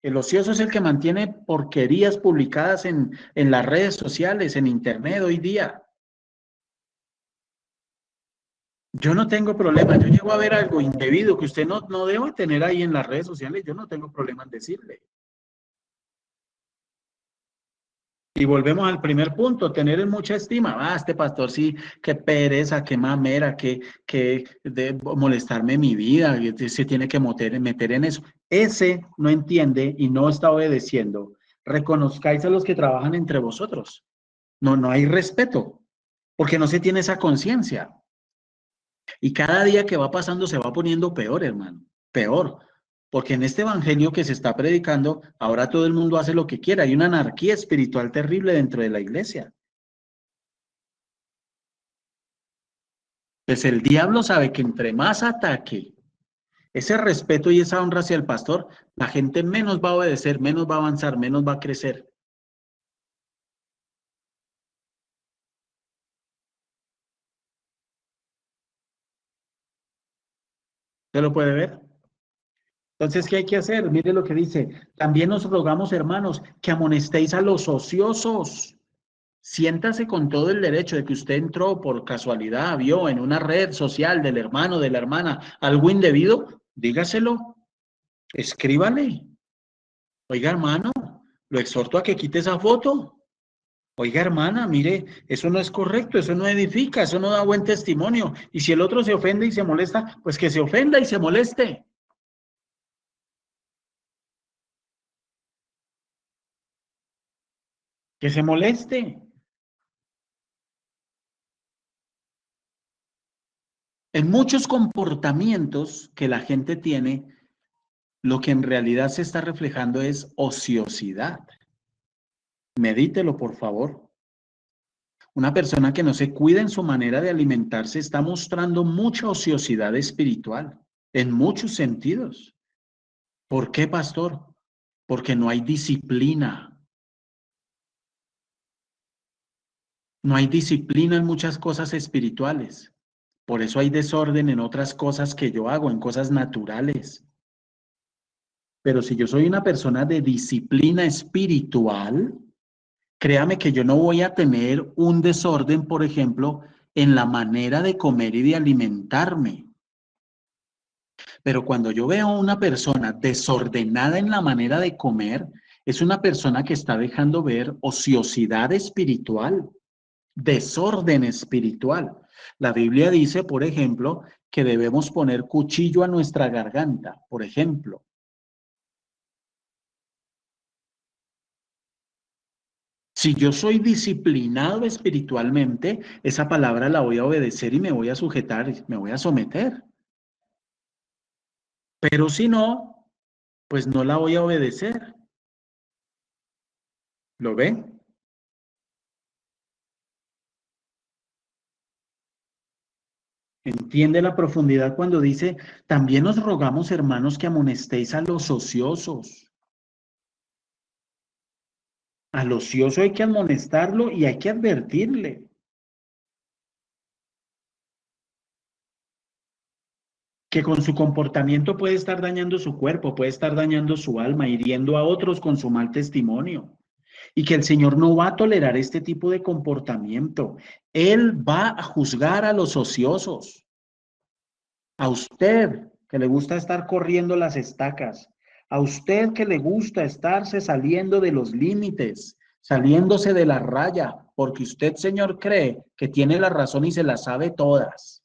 El ocioso es el que mantiene porquerías publicadas en las redes sociales, en internet hoy día. Yo no tengo problema, yo llego a ver algo indebido que usted no deba tener ahí en las redes sociales, yo no tengo problema en decirle. Y volvemos al primer punto, tener en mucha estima. Este pastor sí, qué pereza, qué mamera, que de molestarme mi vida, se tiene que meter en eso. Ese no entiende y no está obedeciendo. Reconozcáis a los que trabajan entre vosotros. No hay respeto, porque no se tiene esa conciencia. Y cada día que va pasando se va poniendo peor, hermano, peor. Porque en este evangelio que se está predicando, ahora todo el mundo hace lo que quiera. Hay una anarquía espiritual terrible dentro de la iglesia. Pues el diablo sabe que entre más ataque ese respeto y esa honra hacia el pastor, la gente menos va a obedecer, menos va a avanzar, menos va a crecer. ¿Usted lo puede ver? Entonces, ¿qué hay que hacer? Mire lo que dice. También nos rogamos, hermanos, que amonestéis a los ociosos. Siéntase con todo el derecho de que usted entró por casualidad, vio en una red social del hermano, de la hermana, algo indebido, dígaselo, escríbale. Oiga, hermano, lo exhorto a que quite esa foto. Oiga, hermana, mire, eso no es correcto, eso no edifica, eso no da buen testimonio. Y si el otro se ofende y se molesta, pues que se ofenda y se moleste. Que se moleste. En muchos comportamientos que la gente tiene, lo que en realidad se está reflejando es ociosidad. Medítelo, por favor. Una persona que no se cuida en su manera de alimentarse está mostrando mucha ociosidad espiritual, en muchos sentidos. ¿Por qué, pastor? Porque no hay disciplina. No hay disciplina en muchas cosas espirituales. Por eso hay desorden en otras cosas que yo hago, en cosas naturales. Pero si yo soy una persona de disciplina espiritual, créame que yo no voy a tener un desorden, por ejemplo, en la manera de comer y de alimentarme. Pero cuando yo veo a una persona desordenada en la manera de comer, es una persona que está dejando ver ociosidad espiritual, desorden espiritual. La Biblia dice, por ejemplo, que debemos poner cuchillo a nuestra garganta, por ejemplo. Si yo soy disciplinado espiritualmente, esa palabra la voy a obedecer y me voy a sujetar, me voy a someter. Pero si no, pues no la voy a obedecer. ¿Lo ven? Entiende la profundidad cuando dice, también os rogamos, hermanos, que amonestéis a los ociosos. Al ocioso hay que amonestarlo y hay que advertirle. Que con su comportamiento puede estar dañando su cuerpo, puede estar dañando su alma, hiriendo a otros con su mal testimonio. Y que el Señor no va a tolerar este tipo de comportamiento. Él va a juzgar a los ociosos. A usted que le gusta estar corriendo las estacas. A usted que le gusta estarse saliendo de los límites, saliéndose de la raya, porque usted, Señor, cree que tiene la razón y se la sabe todas.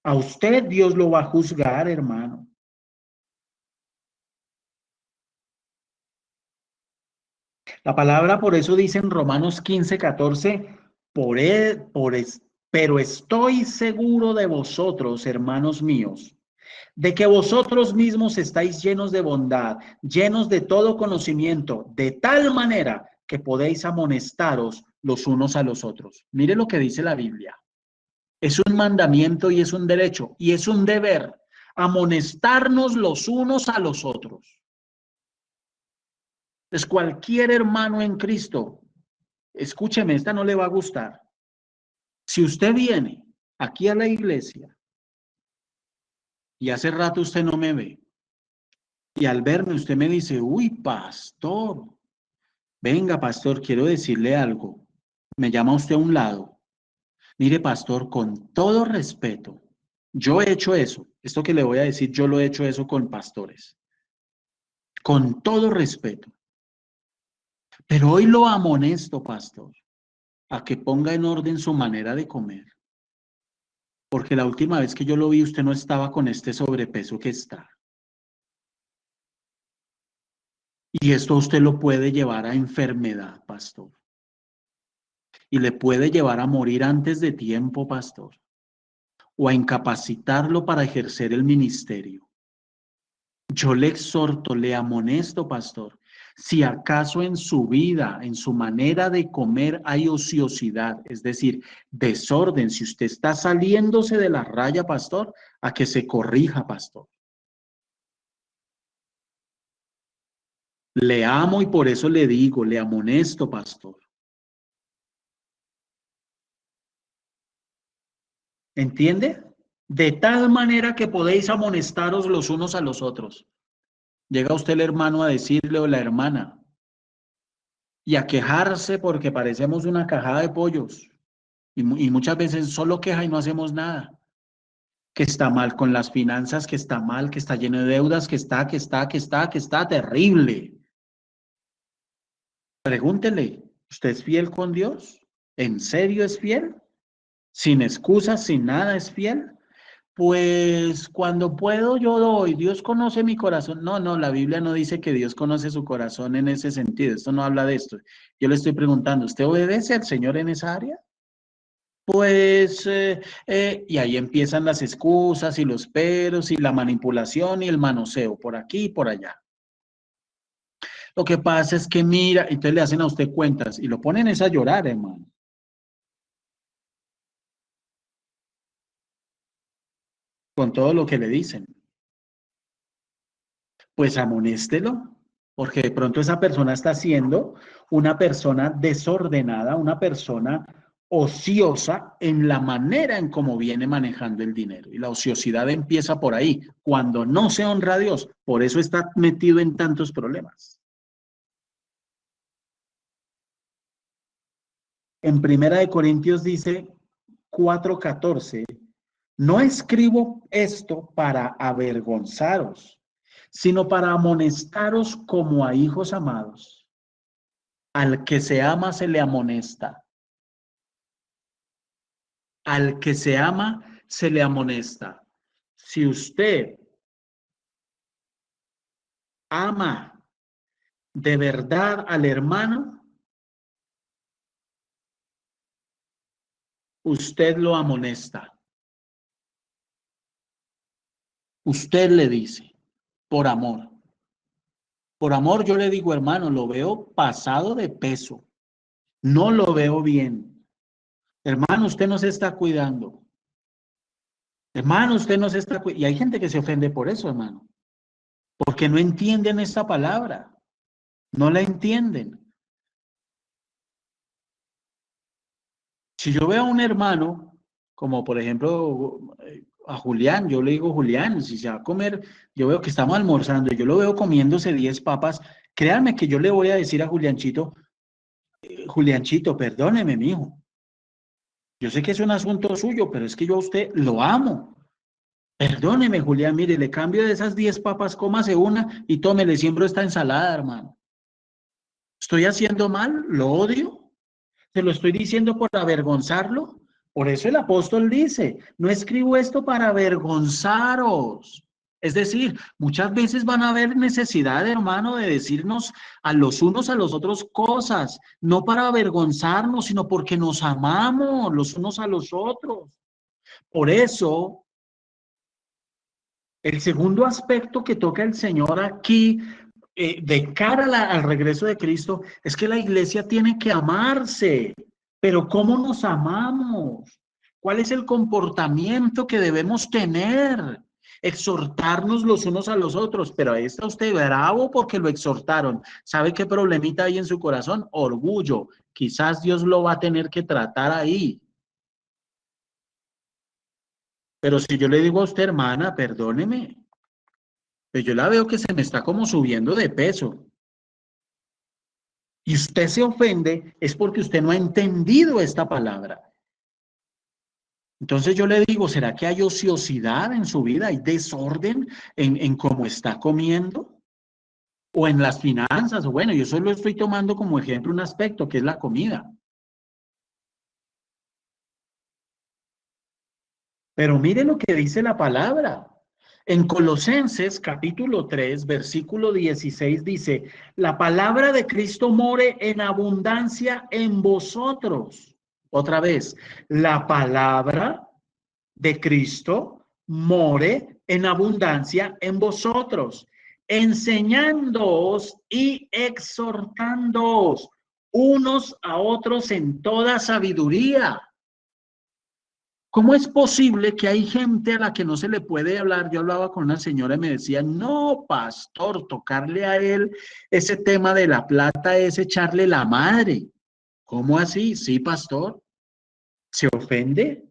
A usted Dios lo va a juzgar, hermano. La palabra por eso dice en Romanos 15:14, pero estoy seguro de vosotros, hermanos míos, de que vosotros mismos estáis llenos de bondad, llenos de todo conocimiento, de tal manera que podéis amonestaros los unos a los otros. Mire lo que dice la Biblia. Es un mandamiento y es un derecho y es un deber amonestarnos los unos a los otros. Pues cualquier hermano en Cristo, escúcheme, esta no le va a gustar. Si usted viene aquí a la iglesia y hace rato usted no me ve, y al verme usted me dice, uy, pastor, venga, pastor, quiero decirle algo. Me llama usted a un lado. Mire, pastor, con todo respeto, yo he hecho eso. Esto que le voy a decir, yo lo he hecho eso con pastores. Con todo respeto. Pero hoy lo amonesto, pastor, a que ponga en orden su manera de comer. Porque la última vez que yo lo vi, usted no estaba con este sobrepeso que está. Y esto usted lo puede llevar a enfermedad, pastor. Y le puede llevar a morir antes de tiempo, pastor. O a incapacitarlo para ejercer el ministerio. Yo le exhorto, le amonesto, pastor. Si acaso en su vida, en su manera de comer hay ociosidad, es decir, desorden, si usted está saliéndose de la raya, pastor, a que se corrija, pastor. Le amo y por eso le digo, le amonesto, pastor. ¿Entiende? De tal manera que podéis amonestaros los unos a los otros. Llega usted el hermano a decirle o la hermana y a quejarse porque parecemos una cajada de pollos y muchas veces solo queja y no hacemos nada. Que está mal con las finanzas, que está mal, que está lleno de deudas, que está terrible. Pregúntele, ¿Usted es fiel con Dios? ¿En serio es fiel? ¿Sin excusas, sin nada es fiel? Pues cuando puedo yo doy, Dios conoce mi corazón. No, no, la Biblia no dice que Dios conoce su corazón en ese sentido, esto no habla de esto. Yo le estoy preguntando, ¿usted obedece al Señor en esa área? Pues, y ahí empiezan las excusas y los peros y la manipulación y el manoseo por aquí y por allá. Lo que pasa es que mira, entonces le hacen a usted cuentas y lo ponen es a llorar, hermano. Con todo lo que le dicen. Pues amonéstelo, porque de pronto esa persona está siendo una persona desordenada, una persona ociosa en la manera en cómo viene manejando el dinero. Y la ociosidad empieza por ahí, cuando no se honra a Dios. Por eso está metido en tantos problemas. En Primera de Corintios dice 4:14, no escribo esto para avergonzaros, sino para amonestaros como a hijos amados. Al que se ama se le amonesta. Al que se ama se le amonesta. Si usted ama de verdad al hermano, usted lo amonesta. Usted le dice, por amor. Por amor yo le digo, hermano, lo veo pasado de peso. No lo veo bien. Hermano, usted no se está cuidando. Hermano, usted no se está cuidando. Y hay gente que se ofende por eso, hermano. Porque no entienden esta palabra. No la entienden. Si yo veo a un hermano, como por ejemplo a Julián, yo le digo, Julián, si se va a comer, yo veo que estamos almorzando, yo lo veo comiéndose 10 papas, créanme que yo le voy a decir a Julianchito, Julianchito, perdóneme, mijo. Yo sé que es un asunto suyo, pero es que yo a usted lo amo. Perdóneme, Julián, mire, le cambio de esas 10 papas, cómase una y tome, le siembro esta ensalada, hermano. ¿Estoy haciendo mal? ¿Lo odio? ¿Se lo estoy diciendo por avergonzarlo? Por eso el apóstol dice, no escribo esto para avergonzaros. Es decir, muchas veces van a haber necesidad, hermano, de decirnos a los unos a los otros cosas, no para avergonzarnos, sino porque nos amamos los unos a los otros. Por eso, el segundo aspecto que toca el Señor aquí, de cara al regreso de Cristo, es que la iglesia tiene que amarse. Pero ¿cómo nos amamos? ¿Cuál es el comportamiento que debemos tener? Exhortarnos los unos a los otros, pero ahí está usted bravo porque lo exhortaron. ¿Sabe qué problemita hay en su corazón? Orgullo. Quizás Dios lo va a tener que tratar ahí. Pero si yo le digo a usted, hermana, perdóneme, pues yo la veo que se me está como subiendo de peso. Y usted se ofende, es porque usted no ha entendido esta palabra. Entonces yo le digo, ¿será que hay ociosidad en su vida? ¿Hay desorden en cómo está comiendo? ¿O en las finanzas? O bueno, yo solo estoy tomando como ejemplo un aspecto que es la comida. Pero mire lo que dice la palabra. En Colosenses capítulo 3, versículo 16 dice, la palabra de Cristo more en abundancia en vosotros. Otra vez, la palabra de Cristo more en abundancia en vosotros, enseñándoos y exhortándoos unos a otros en toda sabiduría. ¿Cómo es posible que hay gente a la que no se le puede hablar? Yo hablaba con una señora y me decía, no, pastor, tocarle a él ese tema de la plata es echarle la madre. ¿Cómo así? Sí, pastor. ¿Se ofende?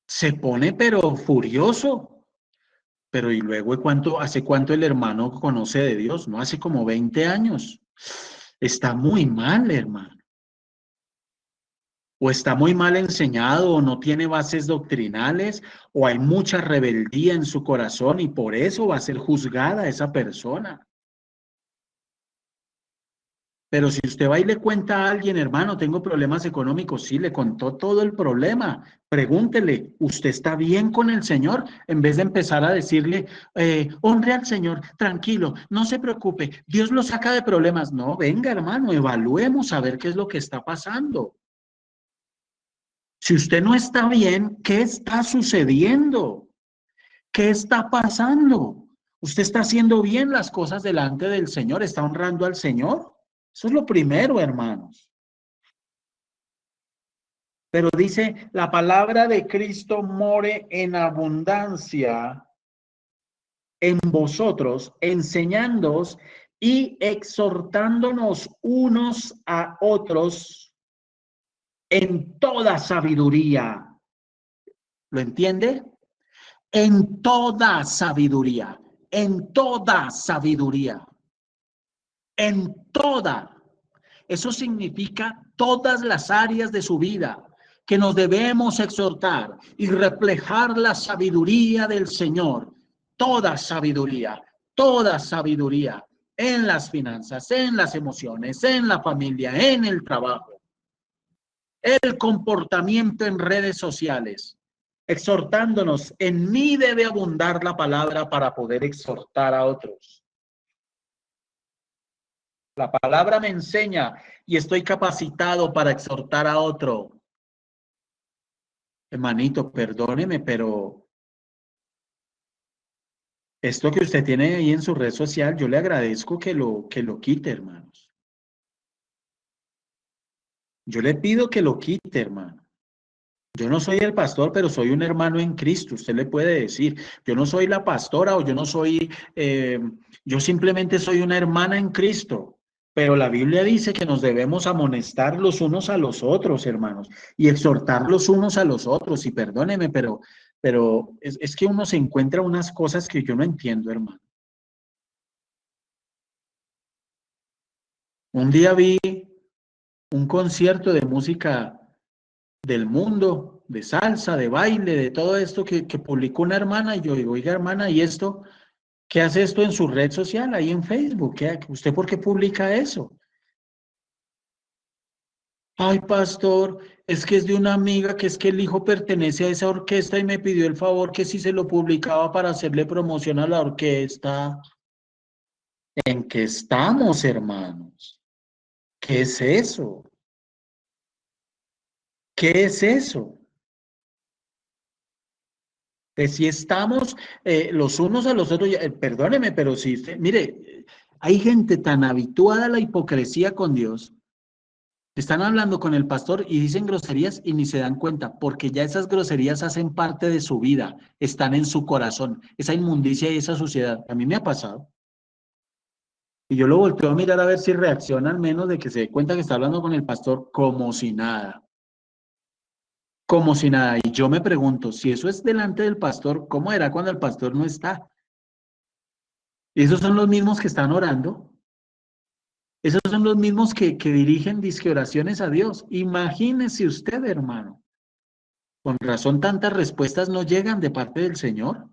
Se pone pero furioso. Pero y luego, ¿hace cuánto el hermano conoce de Dios? No, hace como 20 años. Está muy mal, hermano. O está muy mal enseñado, o no tiene bases doctrinales, o hay mucha rebeldía en su corazón y por eso va a ser juzgada esa persona. Pero si usted va y le cuenta a alguien, hermano, tengo problemas económicos, sí, le contó todo el problema. Pregúntele, ¿usted está bien con el Señor? En vez de empezar a decirle, honre al Señor, tranquilo, no se preocupe, Dios lo saca de problemas. No, venga, hermano, evaluemos a ver qué es lo que está pasando. Si usted no está bien, ¿qué está sucediendo? ¿Qué está pasando? ¿Usted está haciendo bien las cosas delante del Señor? ¿Está honrando al Señor? Eso es lo primero, hermanos. Pero dice, la palabra de Cristo more en abundancia en vosotros, enseñándoos y exhortándonos unos a otros en toda sabiduría. ¿Lo entiende? En toda sabiduría, en toda sabiduría, en toda. Eso significa todas las áreas de su vida que nos debemos exhortar y reflejar la sabiduría del Señor. Toda sabiduría en las finanzas, en las emociones, en la familia, en el trabajo, el comportamiento en redes sociales, exhortándonos. En mí debe abundar la palabra para poder exhortar a otros. La palabra me enseña y estoy capacitado para exhortar a otro. Hermanito, perdóneme, pero esto que usted tiene ahí en su red social, yo le agradezco que lo quite, hermanos. Yo le pido que lo quite, hermano. Yo no soy el pastor, pero soy un hermano en Cristo. Usted le puede decir, yo no soy la pastora o yo no soy, yo simplemente soy una hermana en Cristo. Pero la Biblia dice que nos debemos amonestar los unos a los otros, hermanos, y exhortar los unos a los otros. Y perdóneme, pero es que uno se encuentra unas cosas que yo no entiendo, hermano. Un día vi un concierto de música del mundo, de salsa, de baile, de todo esto que publicó una hermana, y yo digo, oiga, hermana, ¿y esto? ¿Qué hace esto en su red social, ahí en Facebook? ¿Usted por qué publica eso? Ay, pastor, es que es de una amiga que es que el hijo pertenece a esa orquesta y me pidió el favor que si se lo publicaba para hacerle promoción a la orquesta. ¿En qué estamos, hermanos? ¿Qué es eso? ¿Qué es eso? Si estamos los unos a los otros, perdóneme, pero si usted, mire, hay gente tan habituada a la hipocresía con Dios, están hablando con el pastor y dicen groserías y ni se dan cuenta, porque ya esas groserías hacen parte de su vida, están en su corazón, esa inmundicia y esa suciedad. A mí me ha pasado. Y yo lo volteo a mirar a ver si reacciona al menos de que se dé cuenta que está hablando con el pastor como si nada. Como si nada. Y yo me pregunto, si eso es delante del pastor, ¿cómo era cuando el pastor no está? Y esos son los mismos que están orando. Esos son los mismos que dirigen disque oraciones a Dios. Imagínese usted, hermano. Con razón tantas respuestas no llegan de parte del Señor.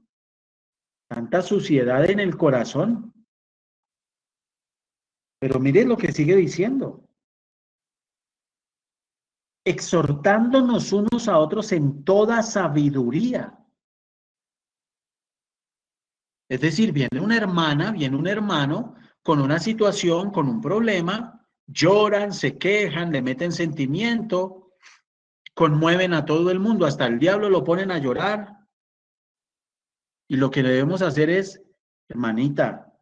Tanta suciedad en el corazón. Pero mire lo que sigue diciendo. Exhortándonos unos a otros en toda sabiduría. Es decir, viene una hermana, viene un hermano con una situación, con un problema, lloran, se quejan, le meten sentimiento, conmueven a todo el mundo, hasta el diablo lo ponen a llorar. Y lo que debemos hacer es, hermanita,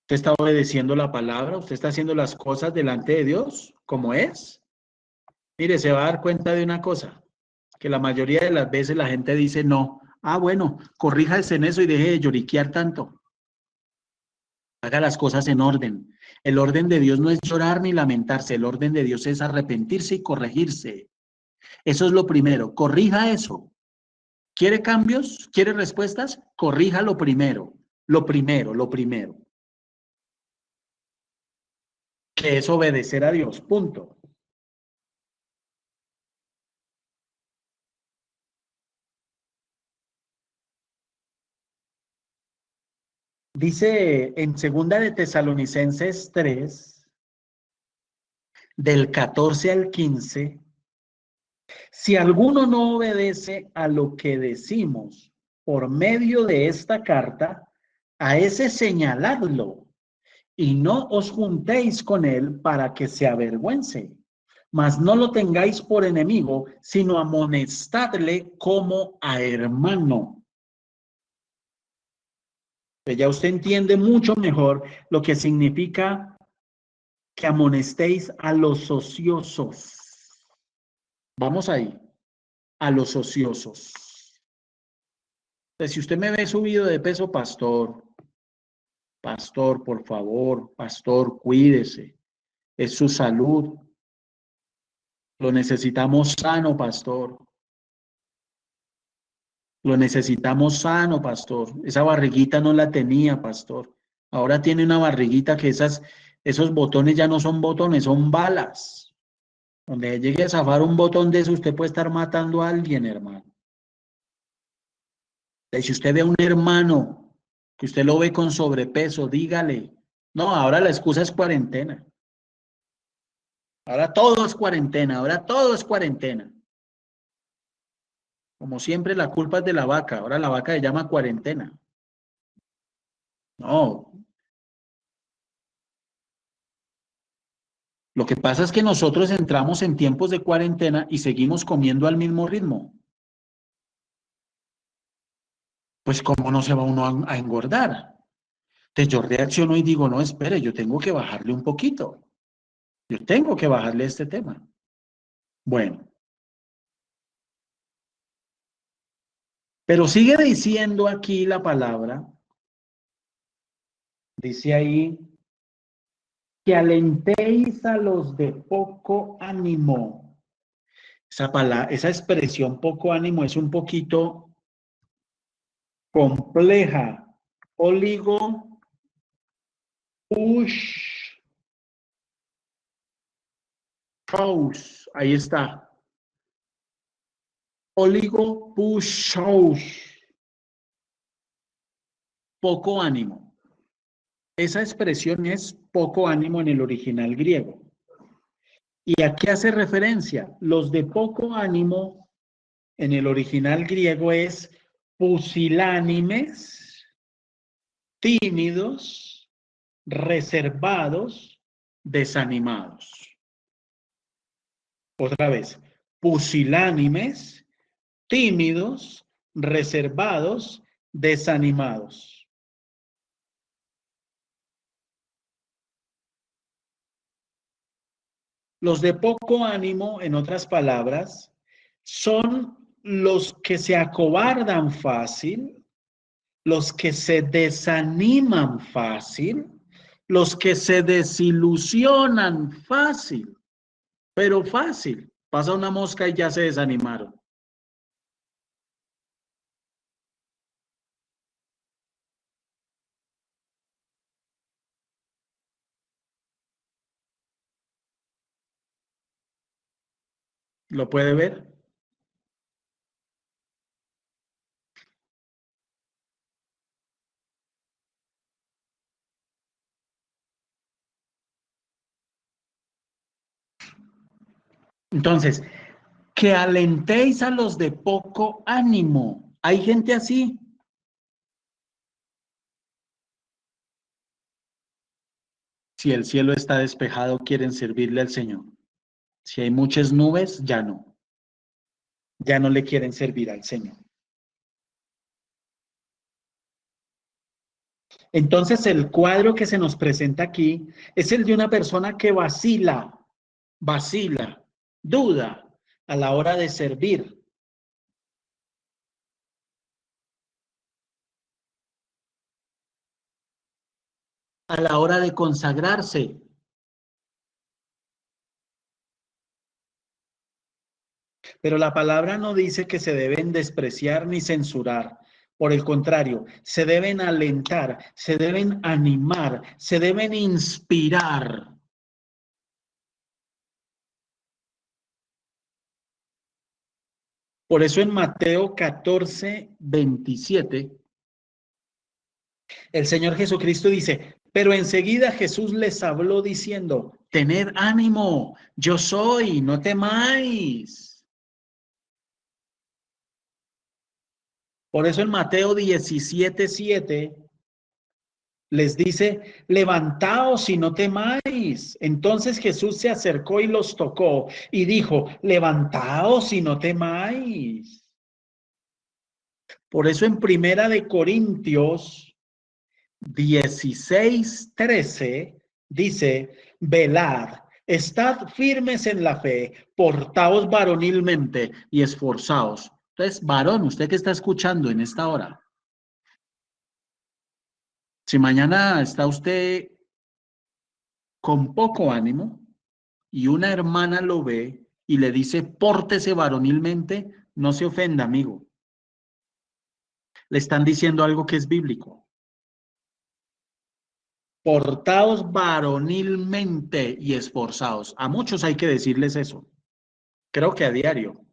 usted está obedeciendo la palabra, usted está haciendo las cosas delante de Dios como es. Mire, se va a dar cuenta de una cosa, que la mayoría de las veces la gente dice no. Ah, bueno, corríjase en eso y deje de lloriquear tanto. Haga las cosas en orden. El orden de Dios no es llorar ni lamentarse, el orden de Dios es arrepentirse y corregirse. Eso es lo primero, corrija eso. ¿Quiere cambios? ¿Quiere respuestas? Corrija lo primero, lo primero, lo primero, que es obedecer a Dios, punto. Dice en segunda de Tesalonicenses 3, del 14 al 15, si alguno no obedece a lo que decimos por medio de esta carta, a ese señaladlo y no os juntéis con él para que se avergüence. Mas no lo tengáis por enemigo, sino amonestadle como a hermano. Pues ya usted entiende mucho mejor lo que significa que amonestéis a los ociosos. Vamos ahí, a los ociosos. Entonces, si usted me ve subido de peso, pastor, por favor, pastor, cuídese. Es su salud. Lo necesitamos sano, pastor. Lo necesitamos sano, pastor. Esa barriguita no la tenía, pastor. Ahora tiene una barriguita que esos botones ya no son botones, son balas. Donde llegue a zafar un botón de eso, usted puede estar matando a alguien, hermano. Si usted ve a un hermano que usted lo ve con sobrepeso, dígale. No, ahora la excusa es cuarentena. Ahora todo es cuarentena, ahora todo es cuarentena. Como siempre, la culpa es de la vaca. Ahora la vaca se llama cuarentena. No. Lo que pasa es que nosotros entramos en tiempos de cuarentena y seguimos comiendo al mismo ritmo. Pues, ¿cómo no se va uno a engordar? Entonces yo reacciono y digo, no, espere, yo tengo que bajarle un poquito. Yo tengo que bajarle este tema. Bueno. Pero sigue diciendo aquí la palabra, dice ahí, que alentéis a los de poco ánimo. Esa expresión poco ánimo es un poquito compleja. Oligo, push, house. Ahí está. Oligo, push, house. Poco ánimo. Esa expresión es poco ánimo en el original griego. ¿Y a qué hace referencia? Los de poco ánimo en el original griego es pusilánimes, tímidos, reservados, desanimados. Otra vez, pusilánimes, tímidos, reservados, desanimados. Los de poco ánimo, en otras palabras, son los que se acobardan fácil, los que se desaniman fácil, los que se desilusionan fácil, pero fácil. Pasa una mosca y ya se desanimaron. ¿Lo puede ver? Entonces, que alentéis a los de poco ánimo. ¿Hay gente así? Si el cielo está despejado, quieren servirle al Señor. Si hay muchas nubes, ya no. Ya no le quieren servir al Señor. Entonces, el cuadro que se nos presenta aquí es el de una persona que vacila, duda a la hora de servir. A la hora de consagrarse. Pero la palabra no dice que se deben despreciar ni censurar. Por el contrario, se deben alentar, se deben animar, se deben inspirar. Por eso en Mateo 14, 27, el Señor Jesucristo dice, Pero enseguida Jesús les habló diciendo, tened ánimo, yo soy, no temáis. Por eso en Mateo 17:7 les dice, levantaos y no temáis. Entonces Jesús se acercó y los tocó y dijo, levantaos y no temáis. Por eso en Primera de Corintios 16:13 dice, velad, estad firmes en la fe, portaos varonilmente y esforzaos. Entonces, varón, usted que está escuchando en esta hora, si mañana está usted con poco ánimo y una hermana lo ve y le dice, pórtese varonilmente, no se ofenda, amigo. Le están diciendo algo que es bíblico. Portaos varonilmente y esforzaos. A muchos hay que decirles eso. Creo que a diario.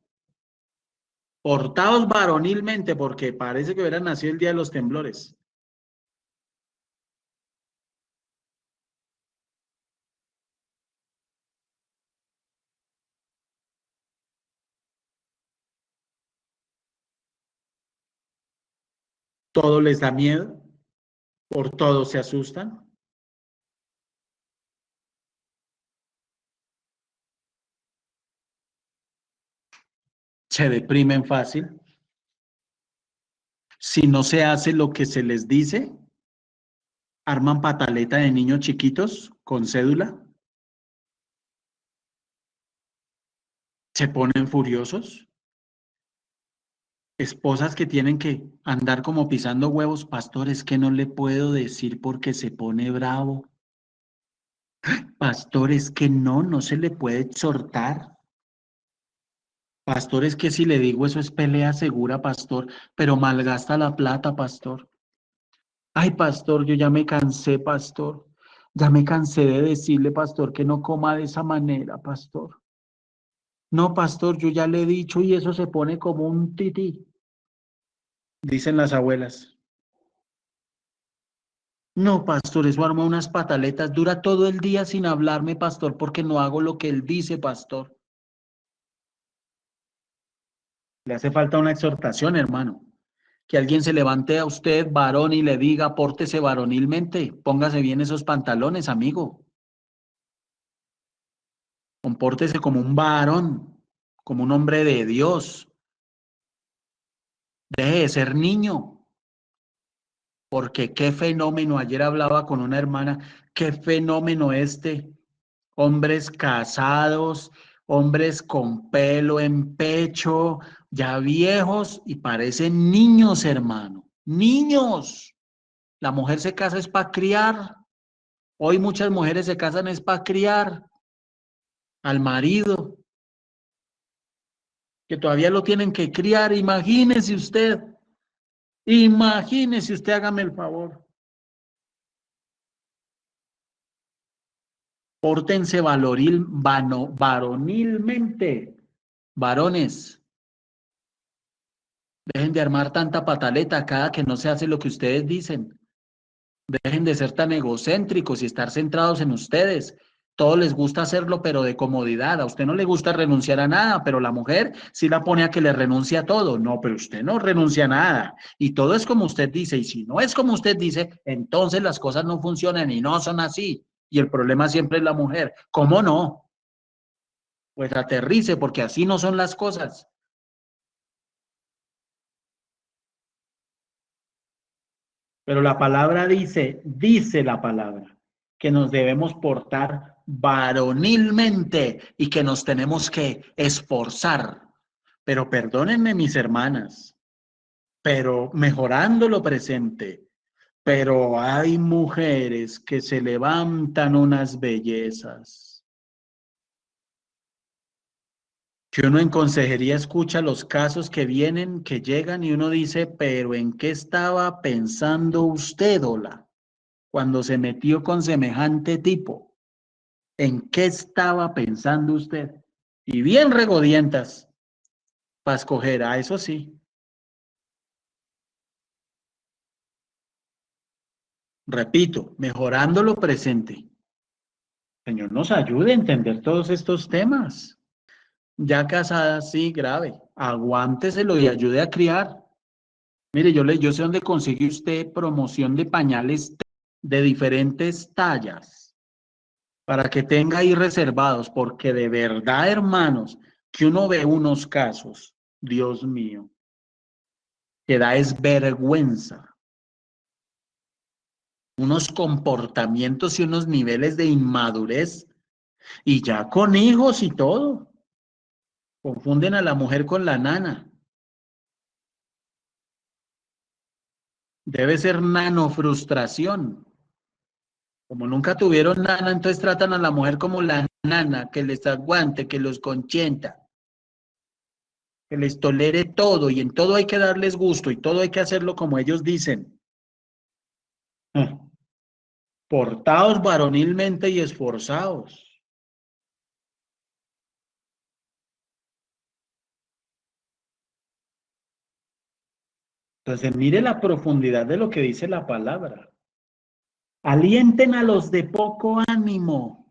Portaos varonilmente porque parece que hubiera nacido el día de los temblores. Todo les da miedo, por todo se asustan, se deprimen fácil. Si no se hace lo que se les dice, arman pataleta de niños chiquitos con cédula, se ponen furiosos. Esposas que tienen que andar como pisando huevos, pastores que no le puedo decir porque se pone bravo. Pastores que no se le puede exhortar. Pastores que si le digo eso es pelea segura, pastor, pero malgasta la plata, pastor. Ay, pastor, yo ya me cansé, pastor. Ya me cansé de decirle, pastor, que no coma de esa manera, pastor. No, pastor, yo ya le he dicho y eso se pone como un tití, dicen las abuelas. No, pastor, eso arma unas pataletas, dura todo el día sin hablarme, pastor, porque no hago lo que él dice, pastor. Le hace falta una exhortación, hermano. Que alguien se levante a usted, varón, y le diga, pórtese varonilmente, póngase bien esos pantalones, amigo. Compórtese como un varón, como un hombre de Dios. Deje de ser niño, porque qué fenómeno, ayer hablaba con una hermana, qué fenómeno este. Hombres casados, hombres con pelo en pecho, ya viejos y parecen niños, hermano. Niños. La mujer se casa es para criar. Hoy muchas mujeres se casan es para criar al marido, que todavía lo tienen que criar. Imagínese usted, hágame el favor. Pórtense varonilmente, varones. Dejen de armar tanta pataleta cada que no se hace lo que ustedes dicen. Dejen de ser tan egocéntricos y estar centrados en ustedes. Todo les gusta hacerlo, pero de comodidad. A usted no le gusta renunciar a nada, pero la mujer sí la pone a que le renuncie a todo. No, pero usted no renuncia a nada. Y todo es como usted dice. Y si no es como usted dice, entonces las cosas no funcionan y no son así. Y el problema siempre es la mujer. ¿Cómo no? Pues aterrice, porque así no son las cosas. Pero la palabra dice la palabra, que nos debemos portar varonilmente y que nos tenemos que esforzar. Pero perdónenme mis hermanas, pero mejorando lo presente, pero hay mujeres que se levantan unas bellezas. Que uno en consejería escucha los casos que vienen, que llegan y uno dice, pero ¿en qué estaba pensando usted, Ola? Cuando se metió con semejante tipo, ¿en qué estaba pensando usted? Y bien regodientas para escoger, a eso sí. Repito, mejorando lo presente. Señor, nos ayude a entender todos estos temas. Ya casada, sí, grave. Aguánteselo y ayude a criar. Mire, yo sé dónde consigue usted promoción de pañales de diferentes tallas para que tenga ahí reservados, porque de verdad, hermanos, que uno ve unos casos, Dios mío, que da es vergüenza, unos comportamientos y unos niveles de inmadurez, y ya con hijos y todo, confunden a la mujer con la nana. Debe ser nanofrustración. Como nunca tuvieron nana, entonces tratan a la mujer como la nana, que les aguante, que los consienta, que les tolere todo, y en todo hay que darles gusto, y todo hay que hacerlo como ellos dicen. Ah, portaos varonilmente y esforzaos. Entonces, mire la profundidad de lo que dice la palabra. Alienten a los de poco ánimo.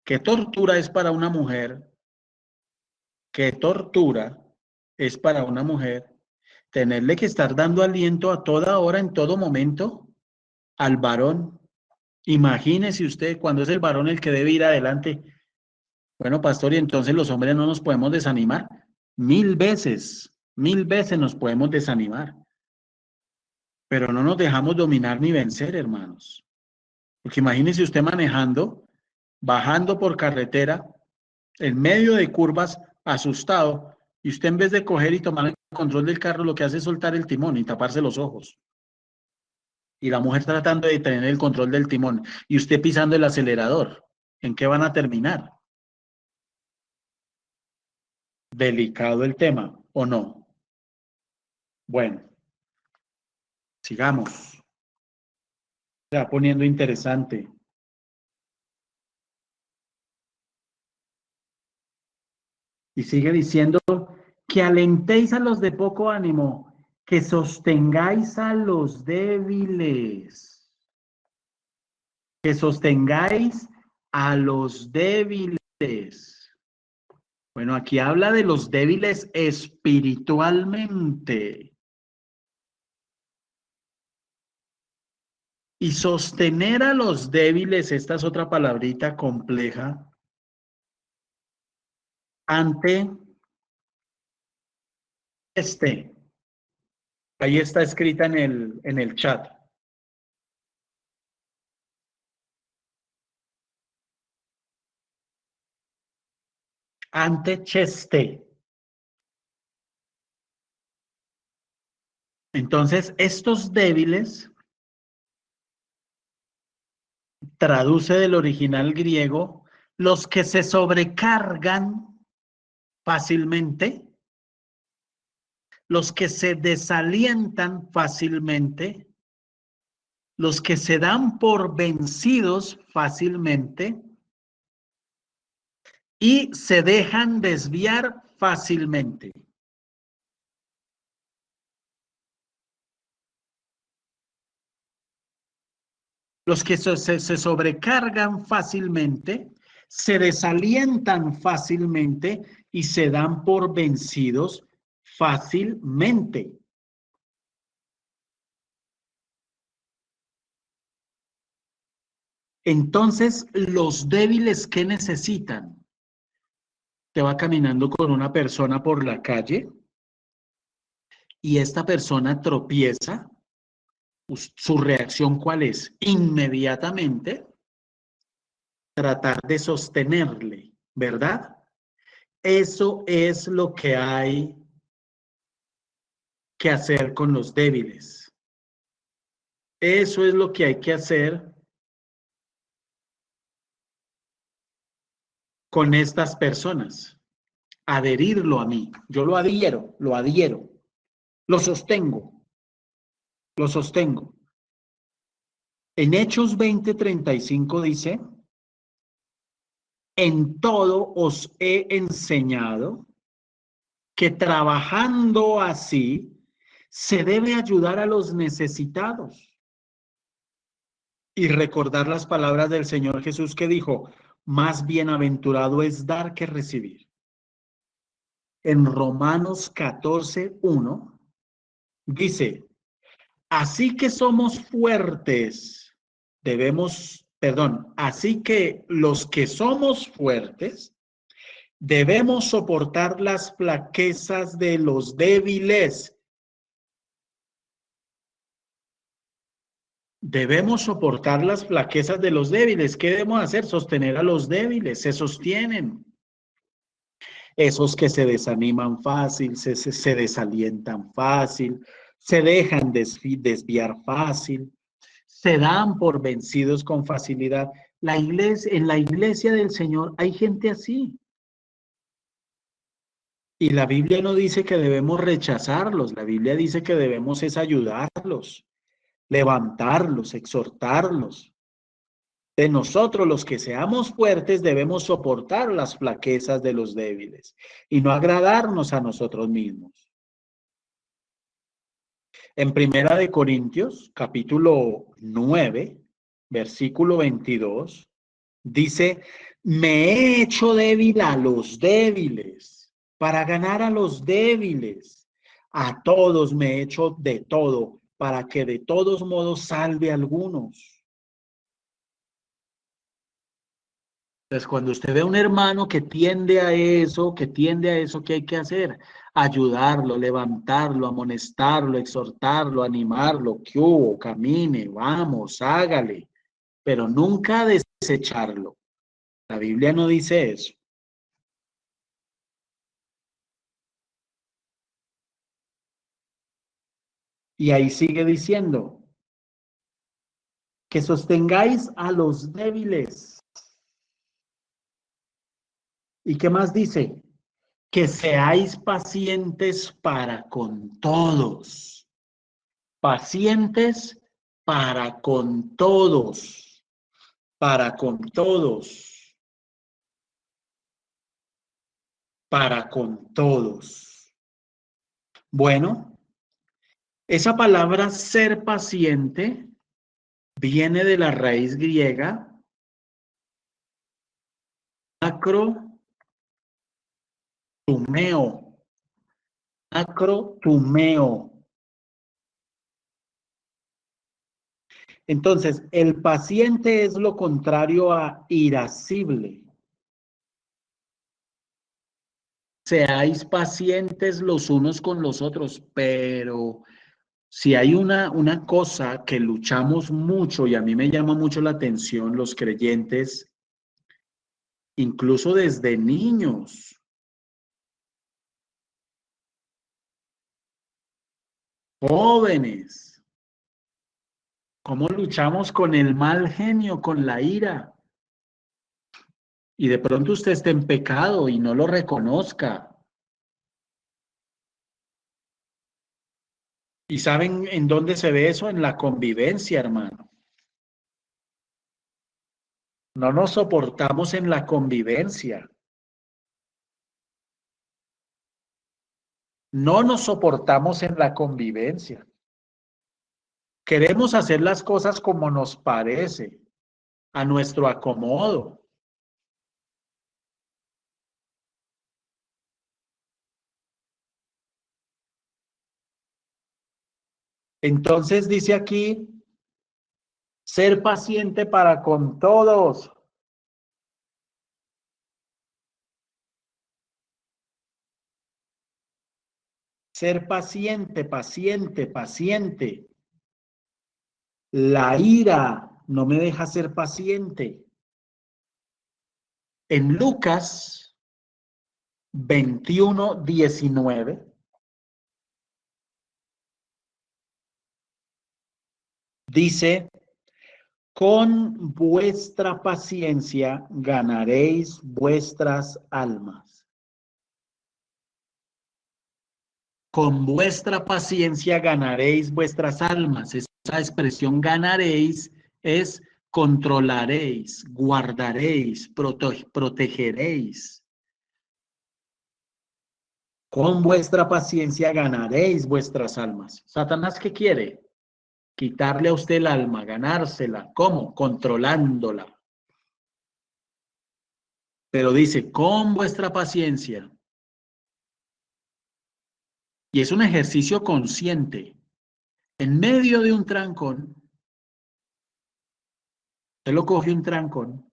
¿Qué tortura es para una mujer? ¿Qué tortura es para una mujer tenerle que estar dando aliento a toda hora, en todo momento, al varón? Imagínese usted cuando es el varón el que debe ir adelante. Bueno, pastor, y entonces los hombres no nos podemos desanimar. Mil veces nos podemos desanimar, pero no nos dejamos dominar ni vencer, hermanos. Porque imagínese usted manejando, bajando por carretera, en medio de curvas, asustado, y usted en vez de coger y tomar el control del carro, lo que hace es soltar el timón y taparse los ojos. Y la mujer tratando de tener el control del timón, y usted pisando el acelerador. ¿En qué van a terminar? Delicado el tema, ¿o no? Bueno, sigamos. Se va poniendo interesante. Y sigue diciendo que alentéis a los de poco ánimo, que sostengáis a los débiles, que sostengáis a los débiles. Bueno, aquí habla de los débiles espiritualmente. Y sostener a los débiles, esta es otra palabrita compleja, ante ahí está escrita en el chat. Ante cheste. Entonces, estos débiles traduce del original griego los que se sobrecargan fácilmente, los que se desalientan fácilmente, los que se dan por vencidos fácilmente y se dejan desviar fácilmente. Los que se sobrecargan fácilmente, se desalientan fácilmente y se dan por vencidos fácilmente. Entonces, los débiles, ¿qué necesitan? Te va caminando con una persona por la calle y esta persona tropieza. Su reacción, ¿cuál es? Inmediatamente tratar de sostenerle, ¿verdad? Eso es lo que hay que hacer con los débiles. Eso es lo que hay que hacer con estas personas. Adherirlo a mí. Yo lo adhiero, lo sostengo, lo sostengo. En Hechos 20:35 dice, en todo os he enseñado que trabajando así se debe ayudar a los necesitados. y recordar las palabras del Señor Jesús que dijo, más bienaventurado es dar que recibir. En Romanos 14:1 dice, así que somos fuertes, así que los que somos fuertes, debemos soportar las flaquezas de los débiles. Debemos soportar las flaquezas de los débiles. ¿Qué debemos hacer? Sostener a los débiles. Se sostienen. Esos que se desaniman fácil, se desalientan fácil, se dejan desviar fácil, se dan por vencidos con facilidad. En la iglesia del Señor hay gente así. Y la Biblia no dice que debemos rechazarlos, la Biblia dice que debemos es ayudarlos, levantarlos, exhortarlos. De nosotros los que seamos fuertes debemos soportar las flaquezas de los débiles y no agradarnos a nosotros mismos. En Primera de Corintios, capítulo 9, versículo 22, dice, me he hecho débil a los débiles para ganar a los débiles. A todos me he hecho de todo para que de todos modos salve a algunos. Entonces, cuando usted ve a un hermano que tiende a eso, ¿qué hay que hacer? Ayudarlo, levantarlo, amonestarlo, exhortarlo, animarlo, que hubo, camine, vamos, hágale, pero nunca desecharlo. La Biblia no dice eso. Y ahí sigue diciendo que sostengáis a los débiles. ¿Y qué más dice? Que seáis pacientes para con todos. Pacientes para con todos. Para con todos. Para con todos. Bueno, esa palabra ser paciente viene de la raíz griega acrotumeo. Acrotumeo. Entonces, el paciente es lo contrario a irascible. Seáis pacientes los unos con los otros, pero si hay una cosa que luchamos mucho y a mí me llama mucho la atención, los creyentes, incluso desde niños, jóvenes, cómo luchamos con el mal genio, con la ira. Y de pronto usted esté en pecado y no lo reconozca. ¿Y saben en dónde se ve eso? En la convivencia, hermano. No nos soportamos en la convivencia. No nos soportamos en la convivencia. Queremos hacer las cosas como nos parece, a nuestro acomodo. Entonces dice aquí, ser paciente para con todos. Ser paciente, paciente, paciente. La ira no me deja ser paciente. En Lucas 21:19 dice, con vuestra paciencia ganaréis vuestras almas. Con vuestra paciencia ganaréis vuestras almas. Esa expresión ganaréis es controlaréis, guardaréis, protegeréis. Con vuestra paciencia ganaréis vuestras almas. ¿Satanás qué quiere? quitarle a usted el alma, ganársela. ¿Cómo? Controlándola. Pero dice, con vuestra paciencia. Y es un ejercicio consciente. En medio de un trancón, usted lo coge un trancón.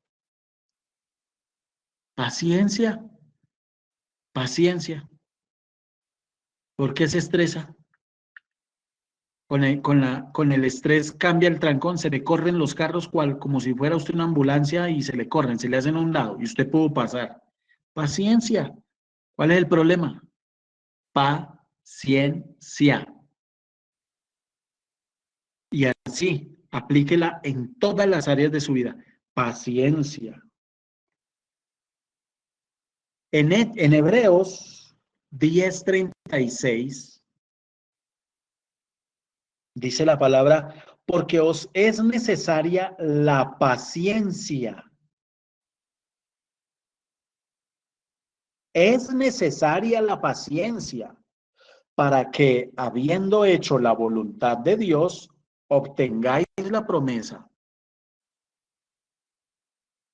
Paciencia, paciencia. ¿Por qué se estresa? Con el estrés cambia el trancón, se le corren los carros como si fuera usted una ambulancia y se le corren, se le hacen a un lado y usted pudo pasar. Paciencia. ¿Cuál es el problema? Paciencia. Y así, aplíquela en todas las áreas de su vida. Paciencia. En Hebreos 10:36 dice la palabra, porque os es necesaria la paciencia. Es necesaria la paciencia para que, habiendo hecho la voluntad de Dios, obtengáis la promesa.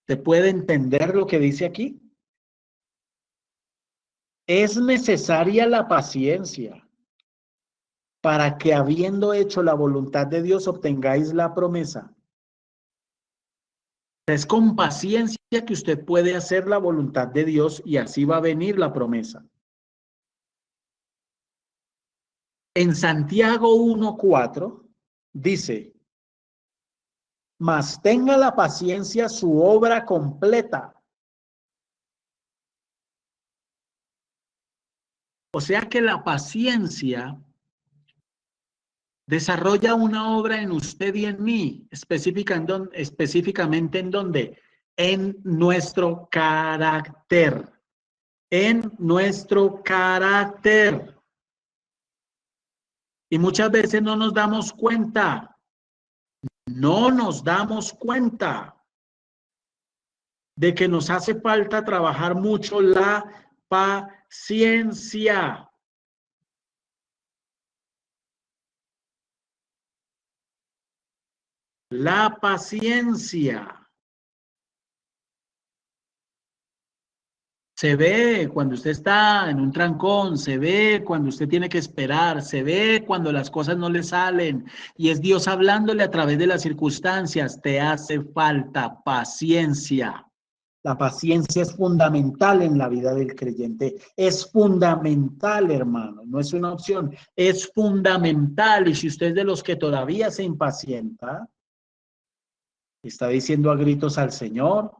¿Se puede entender lo que dice aquí? Es necesaria la paciencia para que, habiendo hecho la voluntad de Dios, obtengáis la promesa. Es con paciencia que usted puede hacer la voluntad de Dios y así va a venir la promesa. En Santiago 1:4 dice, mas tenga la paciencia su obra completa. O sea que la paciencia desarrolla una obra en usted y en mí, específicamente en dónde? En nuestro carácter. En nuestro carácter. Y muchas veces no nos damos cuenta. No nos damos cuenta de que nos hace falta trabajar mucho la paciencia. La paciencia. Se ve cuando usted está en un trancón, se ve cuando usted tiene que esperar, se ve cuando las cosas no le salen y es Dios hablándole a través de las circunstancias. Te hace falta paciencia. La paciencia es fundamental en la vida del creyente. Es fundamental, hermano. No es una opción. Es fundamental. Y si usted es de los que todavía se impacienta, está diciendo a gritos al Señor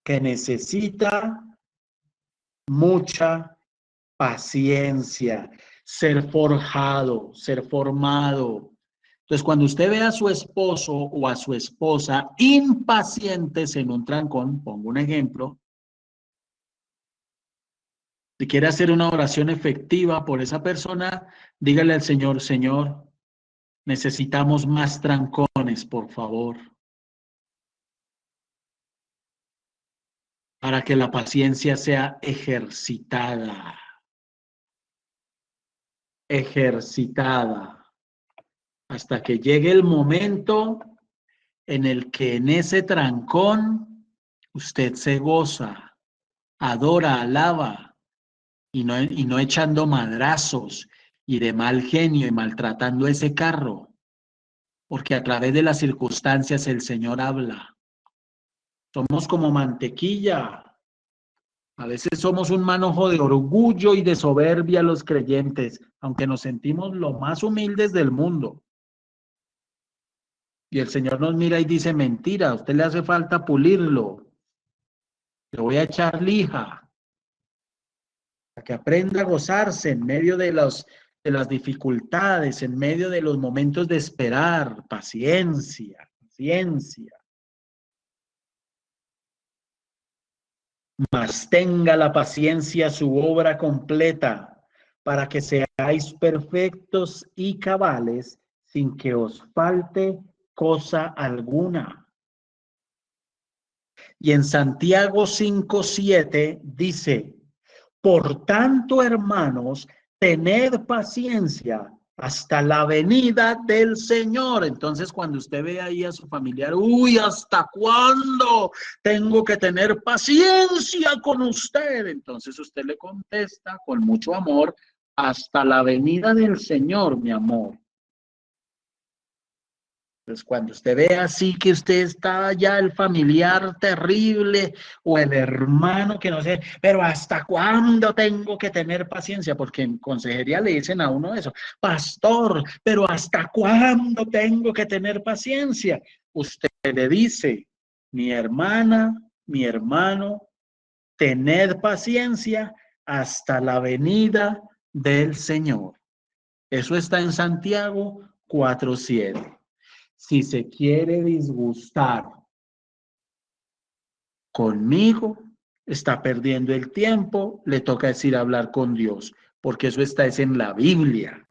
que necesita mucha paciencia, ser forjado, ser formado. Entonces, cuando usted ve a su esposo o a su esposa impacientes en un trancón, pongo un ejemplo, si quiere hacer una oración efectiva por esa persona, dígale al Señor, Señor, necesitamos más trancones, por favor, para que la paciencia sea ejercitada. Ejercitada. Hasta que llegue el momento en el que en ese trancón usted se goza, adora, alaba y no echando madrazos y de mal genio y maltratando ese carro, porque a través de las circunstancias el Señor habla. Somos como mantequilla. A veces somos un manojo de orgullo y de soberbia los creyentes, aunque nos sentimos los más humildes del mundo. Y el Señor nos mira y dice, mentira, a usted le hace falta pulirlo. Le voy a echar lija para que aprenda a gozarse en medio de las dificultades, en medio de los momentos de esperar. Paciencia, paciencia. Mas tenga la paciencia su obra completa, para que seáis perfectos y cabales, sin que os falte cosa alguna. Y en Santiago 5:7 dice, por tanto, hermanos, tened paciencia hasta la venida del Señor. Entonces, cuando usted ve ahí a su familiar, uy, ¿hasta cuándo tengo que tener paciencia con usted? Entonces usted le contesta con mucho amor, hasta la venida del Señor, mi amor. Entonces, cuando usted ve así que usted está ya el familiar terrible o el hermano que no sé, pero ¿hasta cuándo tengo que tener paciencia? Porque en consejería le dicen a uno eso, pastor, pero ¿hasta cuándo tengo que tener paciencia? Usted le dice, mi hermana, mi hermano, tened paciencia hasta la venida del Señor. Eso está en Santiago 4:7. Si se quiere disgustar conmigo, está perdiendo el tiempo, le toca decir hablar con Dios, porque eso está es en la Biblia.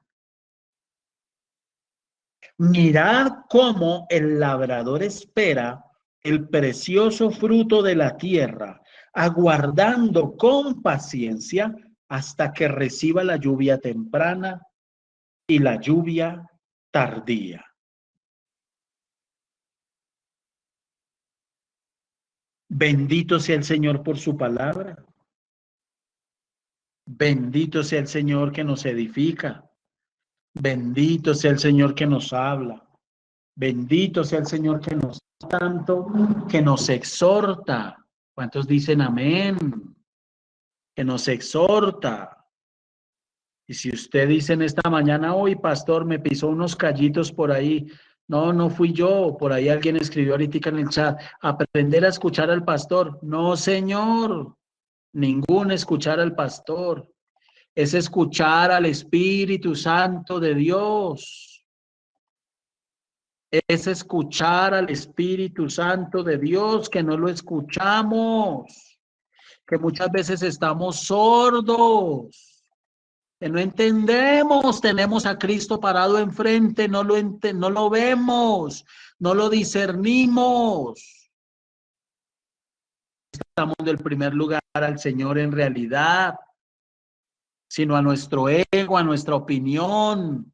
Mirad cómo el labrador espera el precioso fruto de la tierra, aguardando con paciencia hasta que reciba la lluvia temprana y la lluvia tardía. Bendito sea el Señor por su palabra. Bendito sea el Señor que nos edifica. Bendito sea el Señor que nos habla. Bendito sea el Señor que nos tanto, que nos exhorta. ¿Cuántos dicen amén? Que nos exhorta. Y si usted dice en esta mañana, hoy pastor, me pisó unos callitos por ahí. No, no fui yo. Por ahí alguien escribió ahorita en el chat, aprender a escuchar al pastor. No, señor. Ningún escuchar al pastor. Es escuchar al Espíritu Santo de Dios. Es escuchar al Espíritu Santo de Dios, que no lo escuchamos, que muchas veces estamos sordos, que no entendemos, tenemos a Cristo parado enfrente, no lo vemos, no lo discernimos. Estamos del primer lugar al Señor en realidad, sino a nuestro ego, a nuestra opinión.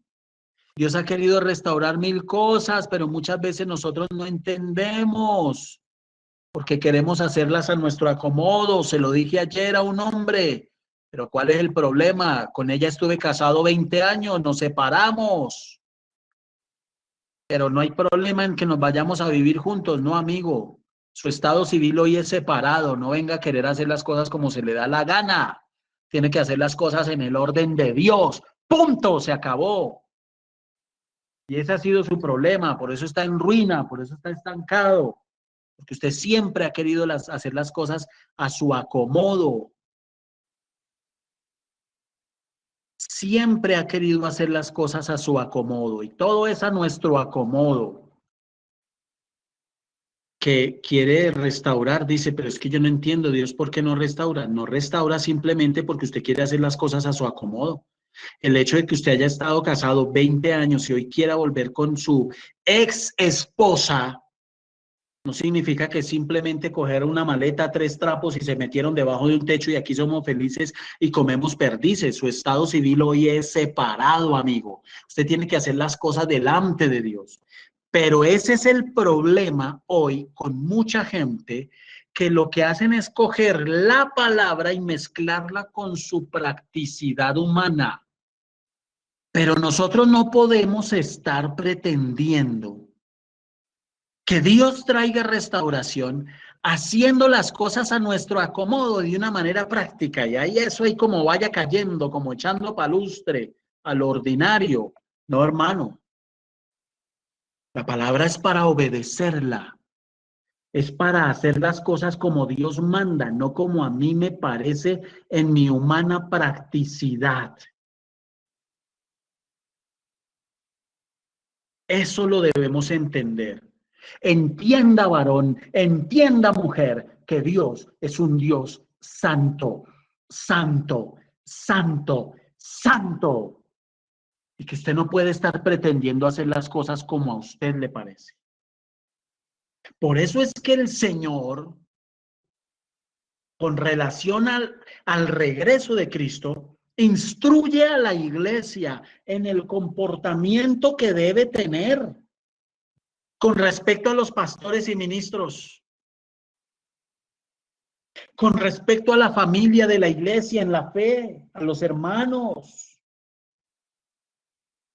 Dios ha querido restaurar mil cosas, pero muchas veces nosotros no entendemos porque queremos hacerlas a nuestro acomodo. Se lo dije ayer a un hombre, pero ¿cuál es el problema? Con ella estuve casado 20 años, nos separamos, pero no hay problema en que nos vayamos a vivir juntos, no, amigo. Su estado civil hoy es separado, no venga a querer hacer las cosas como se le da la gana. Tiene que hacer las cosas en el orden de Dios. Punto, se acabó. Y ese ha sido su problema, por eso está en ruina, por eso está estancado, porque usted siempre ha querido hacer las cosas a su acomodo. Siempre ha querido hacer las cosas a su acomodo, y todo es a nuestro acomodo. Que quiere restaurar, dice, pero es que yo no entiendo, Dios, ¿por qué no restaura? No restaura simplemente porque usted quiere hacer las cosas a su acomodo. El hecho de que usted haya estado casado 20 años y hoy quiera volver con su ex esposa, no significa que simplemente coger una maleta, 3 trapos y se metieron debajo de un techo y aquí somos felices y comemos perdices. Su estado civil hoy es separado, amigo. Usted tiene que hacer las cosas delante de Dios. Pero ese es el problema hoy con mucha gente, que lo que hacen es coger la palabra y mezclarla con su practicidad humana. Pero nosotros no podemos estar pretendiendo que Dios traiga restauración haciendo las cosas a nuestro acomodo de una manera práctica. Y ahí eso ahí como vaya cayendo, como echando palustre al ordinario. No, hermano. La palabra es para obedecerla. Es para hacer las cosas como Dios manda, no como a mí me parece en mi humana practicidad. Eso lo debemos entender. Entienda, varón, entienda, mujer, que Dios es un Dios santo, santo, santo, santo. Y que usted no puede estar pretendiendo hacer las cosas como a usted le parece. Por eso es que el Señor, con relación al regreso de Cristo, Instruye a la iglesia en el comportamiento que debe tener con respecto a los pastores y ministros, con respecto a la familia de la iglesia en la fe, a los hermanos.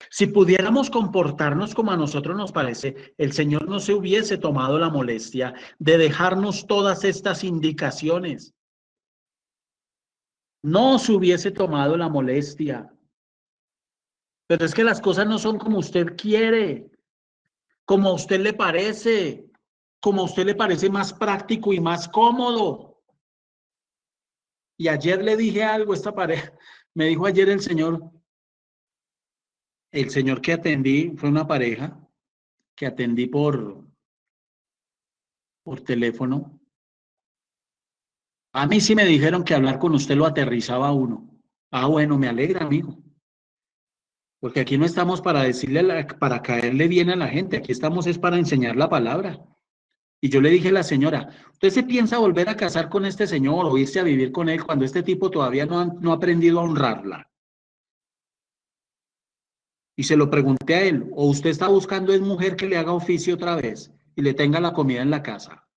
Si pudiéramos comportarnos como a nosotros nos parece, el Señor no se hubiese tomado la molestia de dejarnos todas estas indicaciones. No se hubiese tomado la molestia. Pero es que las cosas no son como usted quiere, como a usted le parece, como a usted le parece más práctico y más cómodo. Y ayer le dije algo a esta pareja, me dijo ayer el señor que atendí, fue una pareja que atendí por teléfono. A mí sí me dijeron que hablar con usted lo aterrizaba a uno. Ah, bueno, me alegra, amigo. Porque aquí no estamos para decirle, para caerle bien a la gente, aquí estamos es para enseñar la palabra. Y yo le dije a la señora, ¿usted se piensa volver a casar con este señor o irse a vivir con él cuando este tipo todavía no ha aprendido a honrarla? Y se lo pregunté a él, ¿o usted está buscando es mujer que le haga oficio otra vez y le tenga la comida en la casa?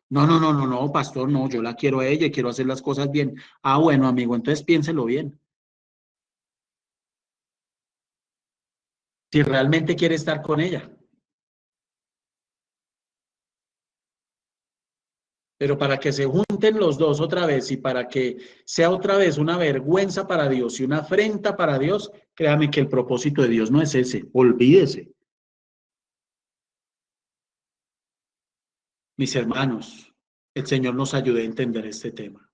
No, no, no, no, no, pastor, no, yo la quiero a ella y quiero hacer las cosas bien. Ah, bueno, amigo, entonces piénselo bien. Si realmente quiere estar con ella. Pero para que se junten los dos otra vez y para que sea otra vez una vergüenza para Dios y una afrenta para Dios, créame que el propósito de Dios no es ese. Olvídese. Mis hermanos, el Señor nos ayude a entender este tema.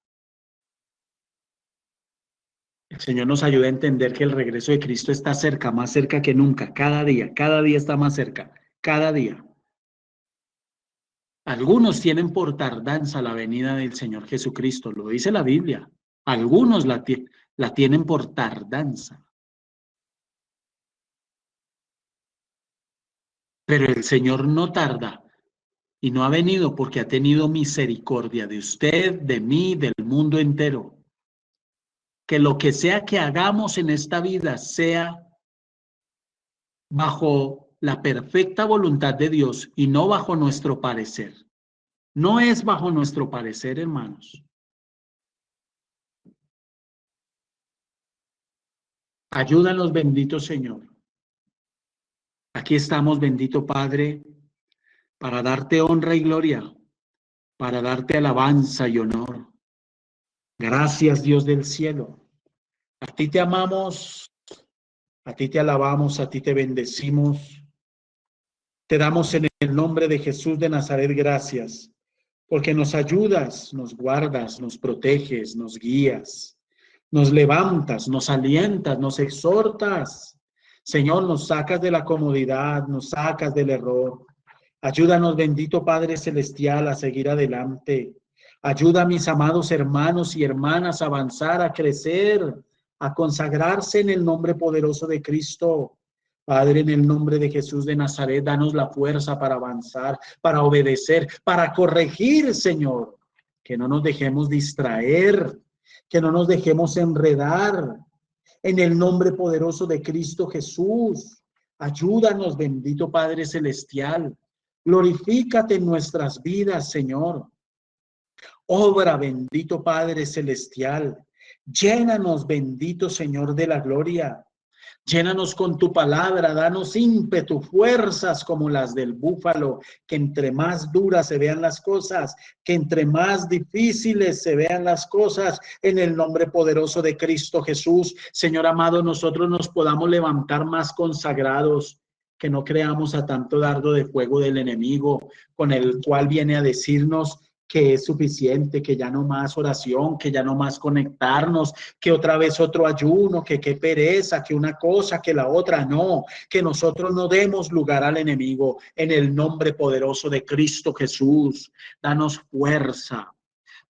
El Señor nos ayude a entender que el regreso de Cristo está cerca, más cerca que nunca, cada día está más cerca, cada día. Algunos tienen por tardanza la venida del Señor Jesucristo, lo dice la Biblia. Algunos la tienen por tardanza. Pero el Señor no tarda y no ha venido porque ha tenido misericordia de usted, de mí, del mundo entero. Que lo que sea que hagamos en esta vida sea bajo la perfecta voluntad de Dios y no bajo nuestro parecer. No es bajo nuestro parecer, hermanos. Ayúdanos, bendito Señor. Aquí estamos, bendito Padre, para darte honra y gloria, para darte alabanza y honor. Gracias, Dios del cielo. A ti te amamos, a ti te alabamos, a ti te bendecimos. Te damos en el nombre de Jesús de Nazaret gracias, porque nos ayudas, nos guardas, nos proteges, nos guías, nos levantas, nos alientas, nos exhortas. Señor, nos sacas de la comodidad, nos sacas del error. Ayúdanos, bendito Padre Celestial, a seguir adelante. Ayuda a mis amados hermanos y hermanas a avanzar, a crecer, a consagrarse en el nombre poderoso de Cristo. Padre, en el nombre de Jesús de Nazaret, danos la fuerza para avanzar, para obedecer, para corregir, Señor. Que no nos dejemos distraer, que no nos dejemos enredar. En el nombre poderoso de Cristo Jesús, ayúdanos, bendito Padre Celestial. Glorifícate en nuestras vidas, Señor. Obra, bendito Padre Celestial. Llénanos, bendito Señor de la gloria. Llénanos con tu palabra, danos ímpetu, fuerzas como las del búfalo, que entre más duras se vean las cosas, que entre más difíciles se vean las cosas, en el nombre poderoso de Cristo Jesús. Señor amado, nosotros nos podamos levantar más consagrados, que no creamos a tanto dardo de fuego del enemigo, con el cual viene a decirnos que es suficiente, que ya no más oración, que ya no más conectarnos, que otra vez otro ayuno, que qué pereza, que una cosa, que la otra. No, que nosotros no demos lugar al enemigo en el nombre poderoso de Cristo Jesús. Danos fuerza,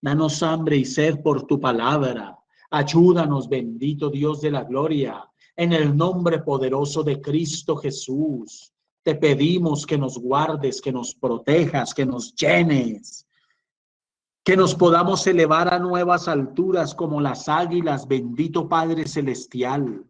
danos hambre y sed por tu palabra. Ayúdanos, bendito Dios de la gloria, en el nombre poderoso de Cristo Jesús. Te pedimos que nos guardes, que nos protejas, que nos llenes. que nos podamos elevar a nuevas alturas como las águilas, bendito Padre Celestial.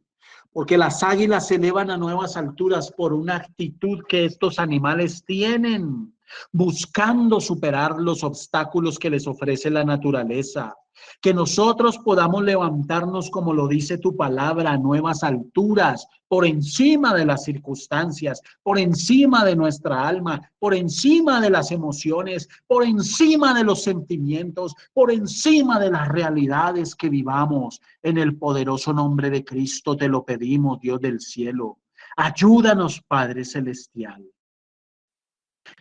Porque las águilas se elevan a nuevas alturas por una actitud que estos animales tienen, buscando superar los obstáculos que les ofrece la naturaleza. Que nosotros podamos levantarnos, como lo dice tu palabra, a nuevas alturas, por encima de las circunstancias, por encima de nuestra alma, por encima de las emociones, por encima de los sentimientos, por encima de las realidades que vivamos. En el poderoso nombre de Cristo te lo pedimos, Dios del cielo. Ayúdanos, Padre Celestial.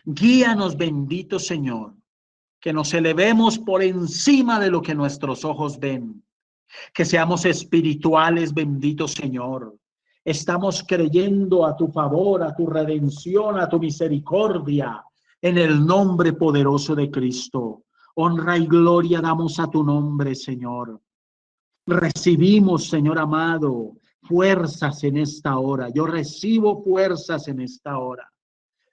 Guíanos, bendito Señor, que nos elevemos por encima de lo que nuestros ojos ven, que seamos espirituales, bendito Señor. Estamos creyendo a tu favor, a tu redención, a tu misericordia, en el nombre poderoso de Cristo. Honra y gloria damos a tu nombre, Señor. Recibimos, Señor amado, fuerzas en esta hora. Yo recibo fuerzas en esta hora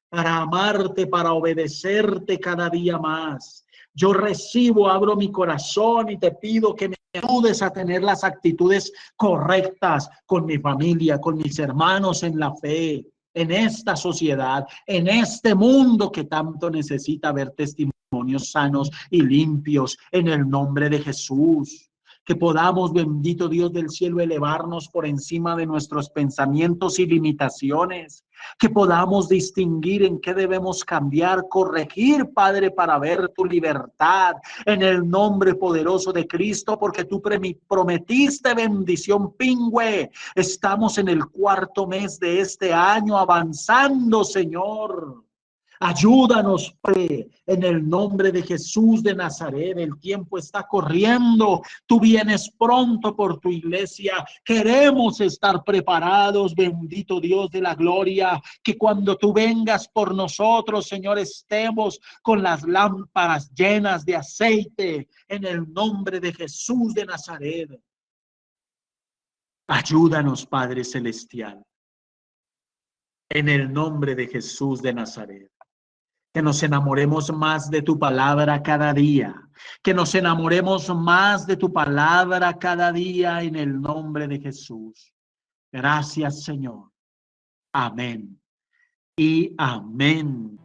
para amarte, para obedecerte cada día más. Yo recibo, abro mi corazón y te pido que me ayudes a tener las actitudes correctas con mi familia, con mis hermanos en la fe, en esta sociedad, en este mundo que tanto necesita ver testimonios sanos y limpios en el nombre de Jesús. Que podamos, bendito Dios del cielo, elevarnos por encima de nuestros pensamientos y limitaciones, que podamos distinguir en qué debemos cambiar, corregir, Padre, para ver tu libertad en el nombre poderoso de Cristo, porque tú prometiste bendición pingüe. Estamos en el 4º mes de este año avanzando, Señor. Ayúdanos, Padre, en el nombre de Jesús de Nazaret. El tiempo está corriendo. Tú vienes pronto por tu iglesia. Queremos estar preparados, bendito Dios de la gloria, que cuando tú vengas por nosotros, Señor, estemos con las lámparas llenas de aceite en el nombre de Jesús de Nazaret. Ayúdanos, Padre Celestial, en el nombre de Jesús de Nazaret. Que nos enamoremos más de tu palabra cada día. Que nos enamoremos más de tu palabra cada día en el nombre de Jesús. Gracias, Señor. Amén y amén.